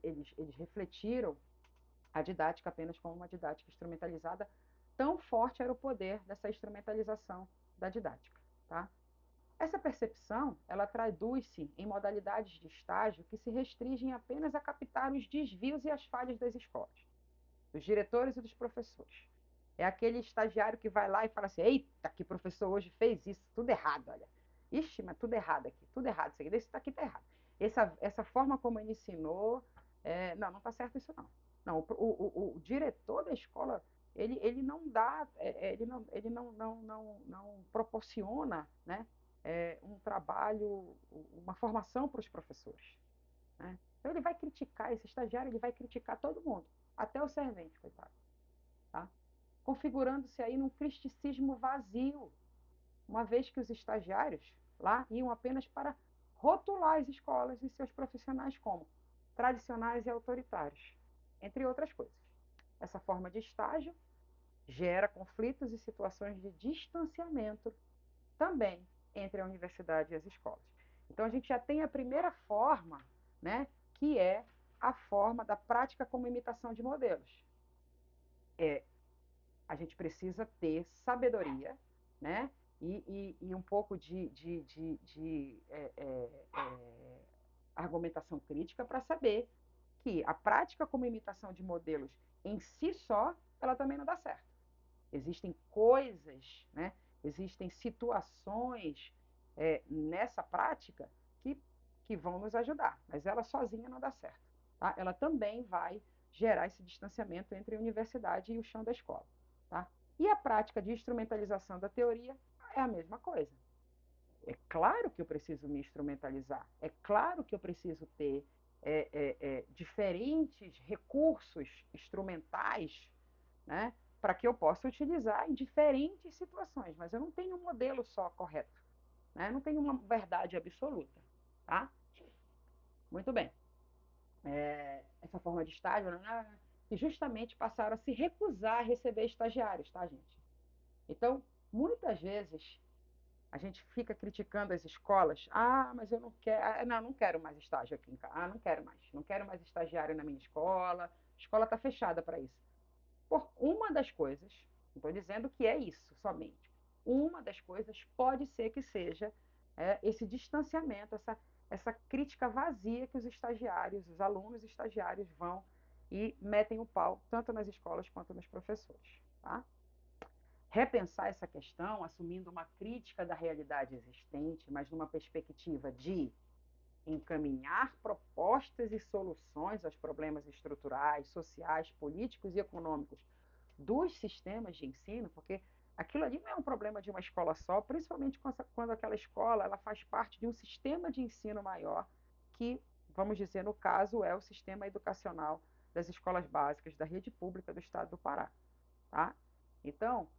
eles refletiram a didática apenas como uma didática instrumentalizada, tão forte era o poder dessa instrumentalização da didática. Tá? Essa percepção, ela traduz-se em modalidades de estágio que se restringem apenas a captar os desvios e as falhas das escolas, dos diretores e dos professores. É aquele estagiário que vai lá e fala assim: eita, que professor hoje fez isso, tudo errado, olha. Ixi, mas tudo errado aqui, tudo errado, isso aqui está errado. Essa forma como ele ensinou, não está certo isso não. Não, o diretor da escola, ele não dá, ele não proporciona, né, um trabalho, uma formação para os professores, né? Então ele vai criticar, esse estagiário, ele vai criticar todo mundo, até o servente, coitado, tá? Configurando-se aí num cristicismo vazio, uma vez que os estagiários lá iam apenas para rotular as escolas e seus profissionais como tradicionais e autoritários, entre outras coisas. Essa forma de estágio gera conflitos e situações de distanciamento também entre a universidade e as escolas. Então, a gente já tem a primeira forma, né, que é a forma da prática como imitação de modelos. A gente precisa ter sabedoria, né, e um pouco de argumentação crítica para saber que a prática como imitação de modelos em si só, ela também não dá certo. Existem coisas, né, existem situações nessa prática que vão nos ajudar, mas ela sozinha não dá certo. Tá? Ela também vai gerar esse distanciamento entre a universidade e o chão da escola. Tá? E a prática de instrumentalização da teoria é a mesma coisa. É claro que eu preciso me instrumentalizar, é claro que eu preciso ter diferentes recursos instrumentais, né, para que eu possa utilizar em diferentes situações, mas eu não tenho um modelo só correto, né? Não tenho uma verdade absoluta. Tá? Muito bem. Essa forma de estágio, né, que justamente passaram a se recusar a receber estagiários, tá, gente? Então, muitas vezes, a gente fica criticando as escolas. Ah, mas eu não quero. Não quero mais estágio aqui em casa. Ah, não quero mais. Não quero mais estagiário na minha escola. A escola está fechada para isso. Por uma das coisas, não estou dizendo que é isso somente, uma das coisas pode ser que seja esse distanciamento, essa crítica vazia que os estagiários, os alunos estagiários vão e metem o pau, tanto nas escolas quanto nos professores. Tá? Repensar essa questão, assumindo uma crítica da realidade existente, mas numa perspectiva de encaminhar propostas e soluções aos problemas estruturais, sociais, políticos e econômicos dos sistemas de ensino, porque aquilo ali não é um problema de uma escola só, principalmente quando aquela escola ela faz parte de um sistema de ensino maior, que, vamos dizer, no caso, é o sistema educacional das escolas básicas da rede pública do estado do Pará. Tá? Então,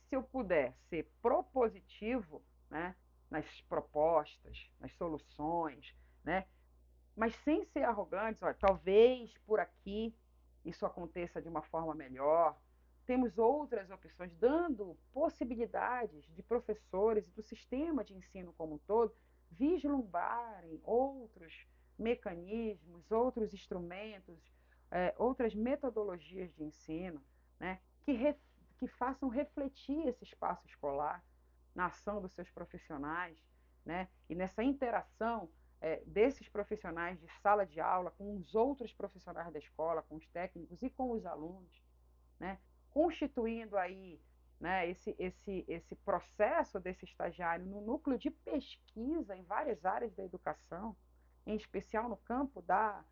se eu puder ser propositivo, né, nas propostas, nas soluções, né, mas sem ser arrogantes, olha, talvez por aqui isso aconteça de uma forma melhor. Temos outras opções, dando possibilidades de professores e do sistema de ensino como um todo vislumbrarem outros mecanismos, outros instrumentos, outras metodologias de ensino, né, que façam refletir esse espaço escolar na ação dos seus profissionais, né, e nessa interação desses profissionais de sala de aula com os outros profissionais da escola, com os técnicos e com os alunos, né, constituindo aí, né, esse processo desse estagiário no núcleo de pesquisa em várias áreas da educação, em especial no campo da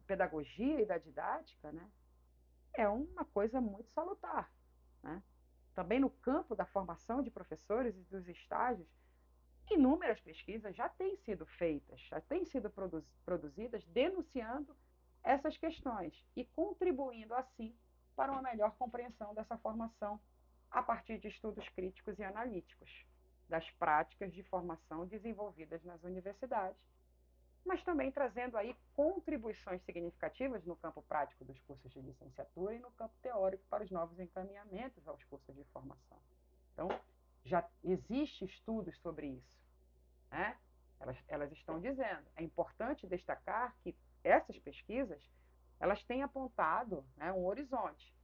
pedagogia e da didática, né, é uma coisa muito salutar. Né? Também no campo da formação de professores e dos estágios, inúmeras pesquisas já têm sido feitas, já têm sido produzidas denunciando essas questões e contribuindo, assim, para uma melhor compreensão dessa formação a partir de estudos críticos e analíticos das práticas de formação desenvolvidas nas universidades, mas também trazendo aí contribuições significativas no campo prático dos cursos de licenciatura e no campo teórico para os novos encaminhamentos aos cursos de formação. Então, já existe estudos sobre isso. Né? Elas estão dizendo. É importante destacar que essas pesquisas elas têm apontado, né, um horizonte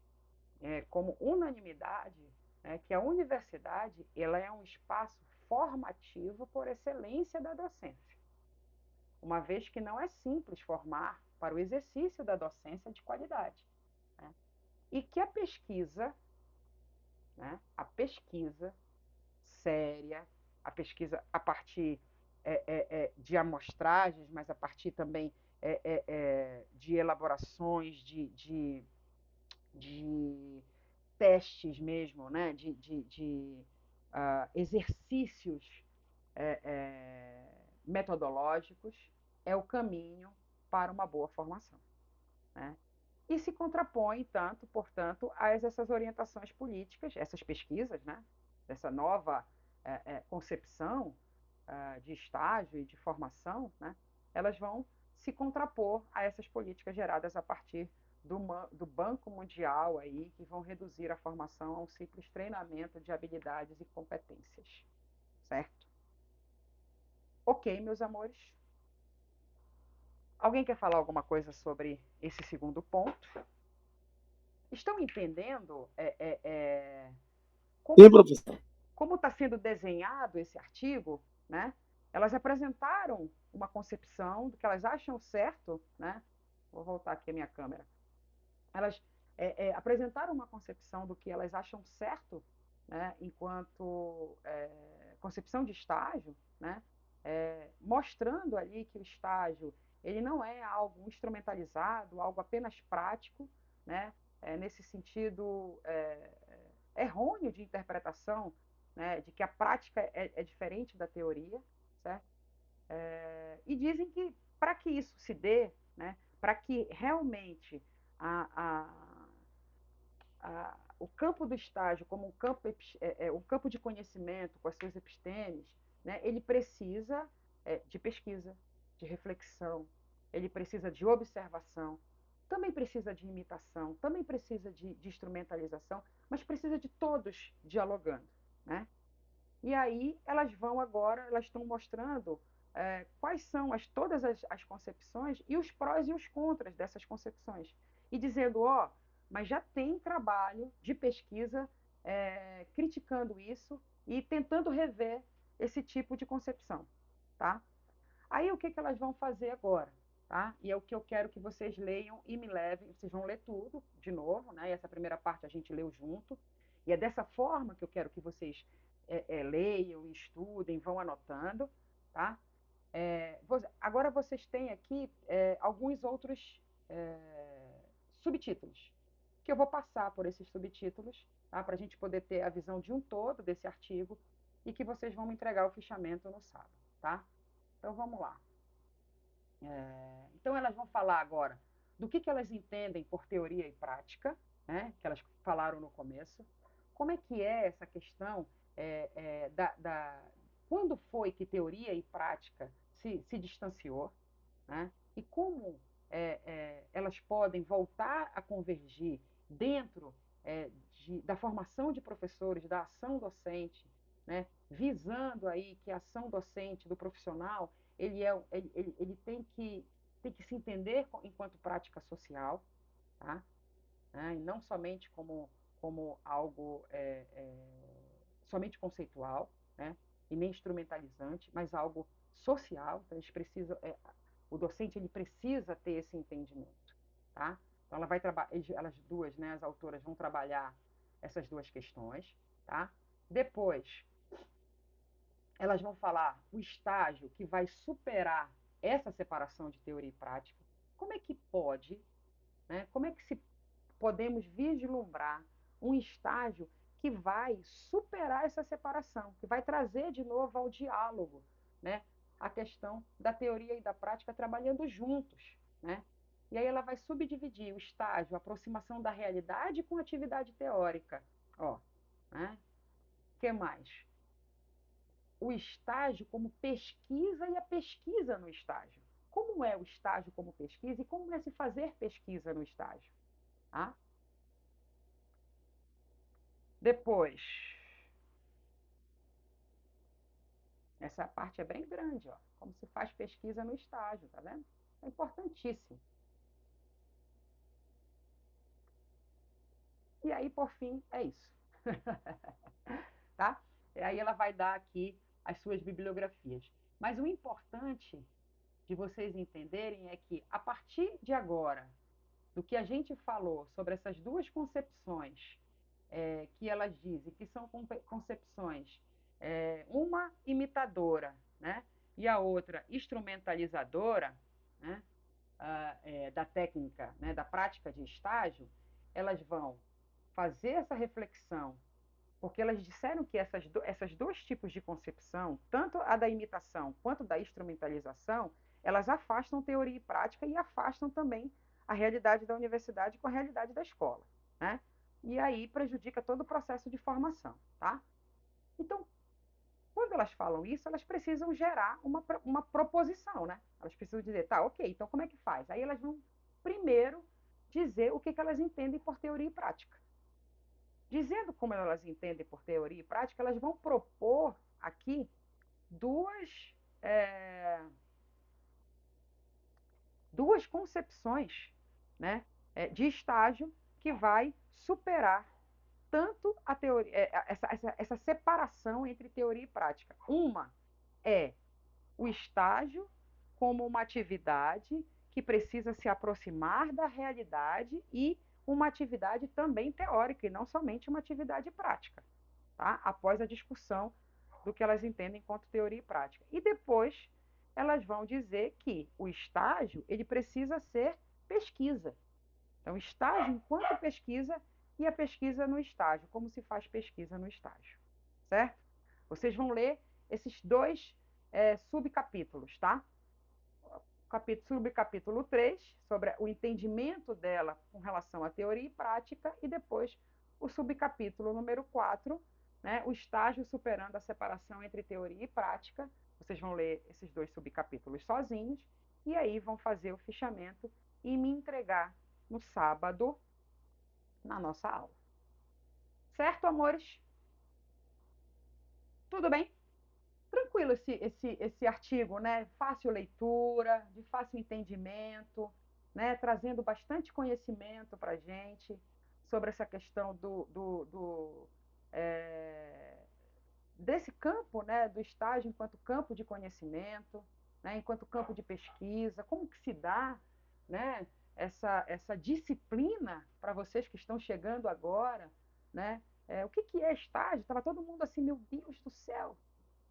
como unanimidade, né, que a universidade ela é um espaço formativo por excelência da docência, uma vez que não é simples formar para o exercício da docência de qualidade. Né? E que a pesquisa séria, a pesquisa a partir de amostragens, mas a partir também de elaborações, de testes mesmo, né? de exercícios metodológicos, é o caminho para uma boa formação. Né? E se contrapõe, portanto, a essas orientações políticas, essas pesquisas, né? Dessa nova concepção de estágio e de formação, né? Elas vão se contrapor a essas políticas geradas a partir do Banco Mundial, aí, que vão reduzir a formação a um simples treinamento de habilidades e competências. Certo? Ok, meus amores. Alguém quer falar alguma coisa sobre esse segundo ponto? Estão entendendo Sim, professor. como está sendo desenhado esse artigo? Né? Elas apresentaram uma concepção do que elas acham certo, né? Vou voltar aqui a minha câmera. Elas apresentaram uma concepção do que elas acham certo, né? Enquanto concepção de estágio, né? Mostrando ali que o estágio ele não é algo instrumentalizado, algo apenas prático, né? Nesse sentido errôneo de interpretação, né? De que a prática é diferente da teoria, certo? E dizem que para que isso se dê, né? Para que realmente o campo do estágio como um campo de conhecimento com as suas epistemes, né, ele precisa de pesquisa, de reflexão, ele precisa de observação, também precisa de imitação, também precisa de instrumentalização, mas precisa de todos dialogando. Né? E aí elas estão mostrando quais são todas as concepções e os prós e os contras dessas concepções. E dizendo, mas já tem trabalho de pesquisa criticando isso e tentando rever esse tipo de concepção, tá? Aí o que elas vão fazer agora? Tá? E é o que eu quero que vocês leiam e me levem. Vocês vão ler tudo de novo, né? E essa primeira parte a gente leu junto. E é dessa forma que eu quero que vocês leiam, estudem, vão anotando, tá? Agora vocês têm aqui alguns outros subtítulos, que eu vou passar por esses subtítulos, tá? Para a gente poder ter a visão de um todo desse artigo e que vocês vão me entregar o fichamento no sábado, tá? Então vamos lá. Então elas vão falar agora do que elas entendem por teoria e prática, né? Que elas falaram no começo. Como é que é essa questão quando foi que teoria e prática se distanciou, né? E como elas podem voltar a convergir dentro da formação de professores, da ação docente, né? Visando aí que a ação docente do profissional ele tem que se entender enquanto prática social, tá? Né? E não somente como algo somente conceitual, né? E nem instrumentalizante, mas algo social. Então, o docente ele precisa ter esse entendimento, tá? Então, ela vai trabalhar, elas duas, né, as autoras vão trabalhar essas duas questões, tá? Depois, elas vão falar o estágio que vai superar essa separação de teoria e prática. Como é que pode, né? Como é que podemos vislumbrar um estágio que vai superar essa separação, que vai trazer de novo ao diálogo, né, a questão da teoria e da prática trabalhando juntos, né? E aí ela vai subdividir o estágio, a aproximação da realidade com atividade teórica, ó, né? Que mais? O estágio como pesquisa e a pesquisa no estágio. Como é o estágio como pesquisa e como é se fazer pesquisa no estágio? Tá? Depois, essa parte é bem grande, ó. Como se faz pesquisa no estágio, tá vendo? É importantíssimo. E aí, por fim, é isso. Tá? E aí ela vai dar aqui as suas bibliografias. Mas o importante de vocês entenderem é que, a partir de agora, do que a gente falou sobre essas duas concepções, que elas dizem que são concepções, uma imitadora, né, e a outra instrumentalizadora, né, da técnica, né, da prática de estágio, elas vão fazer essa reflexão, porque elas disseram que essas dois tipos de concepção, tanto a da imitação quanto da instrumentalização, elas afastam teoria e prática e afastam também a realidade da universidade com a realidade da escola, né? E aí prejudica todo o processo de formação, tá? Então, quando elas falam isso, elas precisam gerar uma proposição, né? Elas precisam dizer, tá, ok, então como é que faz? Aí elas vão primeiro dizer o que elas entendem por teoria e prática. Dizendo como elas entendem por teoria e prática, elas vão propor aqui duas, é, duas concepções, né, de estágio que vai superar tanto a teoria, essa separação entre teoria e prática. Uma é o estágio como uma atividade que precisa se aproximar da realidade e uma atividade também teórica e não somente uma atividade prática, tá? Após a discussão do que elas entendem enquanto teoria e prática. E depois elas vão dizer que o estágio ele precisa ser pesquisa. Então, estágio enquanto pesquisa e a pesquisa no estágio. Como se faz pesquisa no estágio, certo? Vocês vão ler esses dois subcapítulos, tá? Subcapítulo 3, sobre o entendimento dela com relação à teoria e prática, e depois o subcapítulo número 4, né, o estágio superando a separação entre teoria e prática. Vocês vão ler esses dois subcapítulos sozinhos, e aí vão fazer o fichamento e me entregar no sábado, na nossa aula. Certo, amores? Tudo bem? Tranquilo esse artigo, né? Fácil leitura, de fácil entendimento, né? Trazendo bastante conhecimento para a gente sobre essa questão desse campo, né, do estágio enquanto campo de conhecimento, né, enquanto campo de pesquisa, como que se dá, né, essa disciplina para vocês que estão chegando agora, né? O que é estágio? Estava todo mundo assim, meu Deus do céu,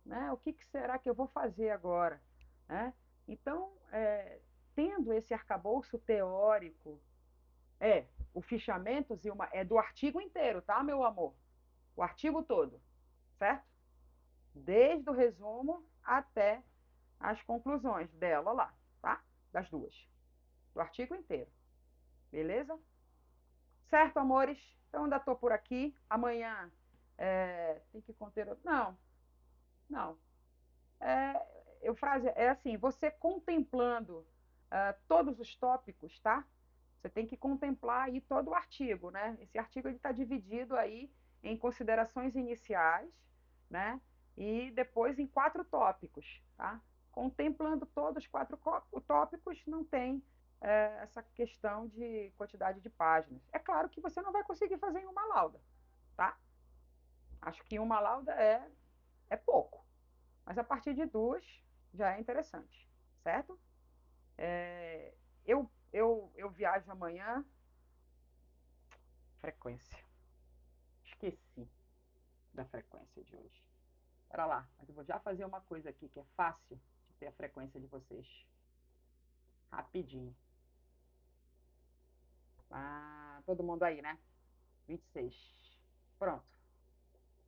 né? O que será que eu vou fazer agora, né? Então, tendo esse arcabouço teórico, o fichamento, Zilma, é do artigo inteiro, tá, meu amor? O artigo todo, certo? Desde o resumo até as conclusões dela lá, tá? Das duas. Do artigo inteiro. Beleza? Certo, amores? Então, ainda estou por aqui. Amanhã tem que conter... Não, não. Eufrásia, é assim, você contemplando todos os tópicos, tá? Você tem que contemplar aí todo o artigo, né? Esse artigo está dividido aí em considerações iniciais, né? E depois em 4 tópicos, tá? Contemplando todos os 4 tópicos, não tem essa questão de quantidade de páginas. É claro que você não vai conseguir fazer em uma lauda, tá? Acho que uma lauda é pouco, mas a partir de 2 já é interessante, certo? Eu viajo amanhã. Frequência. Esqueci da frequência de hoje. Para lá, mas eu vou já fazer uma coisa aqui que é fácil de ter a frequência de vocês. Rapidinho. Todo mundo aí, né? 26. Pronto.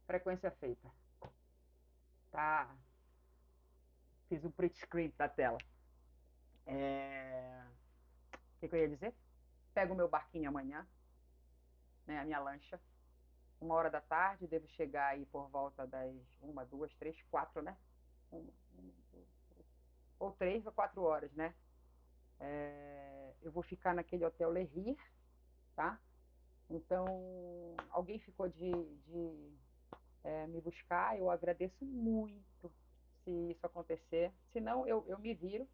Frequência feita. Tá. Fiz um print screen da tela. O que eu ia dizer? Pego o meu barquinho amanhã, né? A minha lancha. 1h da tarde, devo chegar aí por volta das 1, 2, 3, 4, né? Ou 3 ou 4 horas, né? Eu vou ficar naquele hotel Le Rir, tá? Então, alguém ficou de me buscar, eu agradeço muito se isso acontecer. Se não, eu me viro,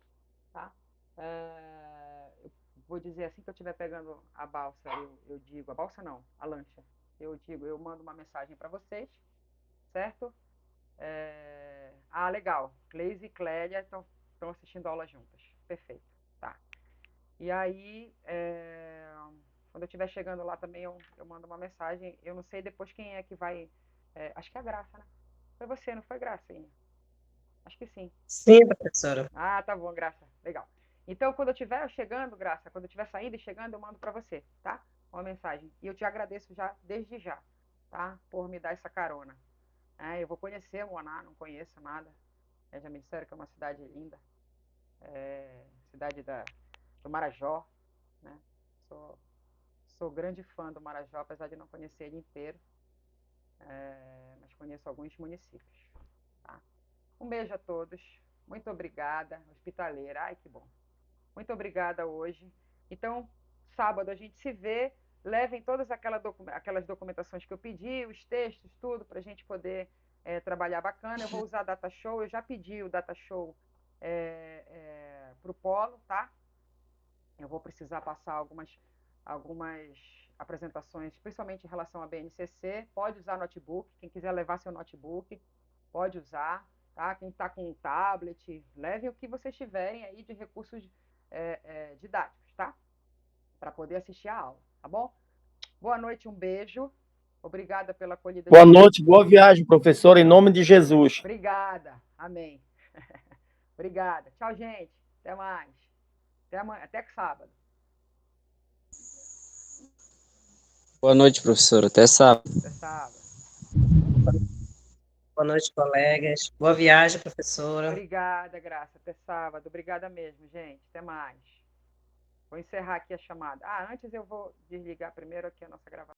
tá? Eu vou dizer assim que eu estiver pegando a balsa, eu digo, a balsa não, a lancha. Eu mando uma mensagem para vocês, certo? Legal. Cleise e Clélia estão assistindo aula juntas. Perfeito. Tá. E aí, quando eu estiver chegando lá também, eu mando uma mensagem. Eu não sei depois quem é que vai. Acho que é a Graça, né? Foi você, não foi, Gracinha? Acho que sim. Sim, professora. Tá bom, Graça. Legal. Então, quando eu estiver chegando, Graça, quando eu estiver saindo e chegando, eu mando para você, tá? Uma mensagem. E eu te agradeço já, desde já, tá? Por me dar essa carona. Eu vou conhecer o Moná, não conheço nada. Já me disseram que é uma cidade linda. Cidade do Marajó, né? Sou grande fã do Marajó, apesar de não conhecer ele inteiro, mas conheço alguns municípios. Tá? Um beijo a todos, muito obrigada, hospitaleira, ai que bom. Muito obrigada hoje. Então, sábado a gente se vê, levem todas aquelas documentações que eu pedi, os textos, tudo, para a gente poder trabalhar bacana. Eu vou usar data show, eu já pedi o data show para o Polo, tá? Eu vou precisar passar algumas apresentações, principalmente em relação à BNCC. Pode usar notebook, quem quiser levar seu notebook, pode usar, tá? Quem está com um tablet, leve o que vocês tiverem aí de recursos didáticos, tá? Para poder assistir a aula, tá bom? Boa noite, um beijo. Obrigada pela acolhida. Boa noite, boa viagem, professor, em nome de Jesus. Obrigada, amém. Obrigada. Tchau, gente. Até mais. Até amanhã, até sábado. Boa noite, professora. Até sábado. Até sábado. Boa noite, colegas. Boa viagem, professora. Obrigada, Graça. Até sábado. Obrigada mesmo, gente. Até mais. Vou encerrar aqui a chamada. Antes eu vou desligar primeiro aqui a nossa gravação.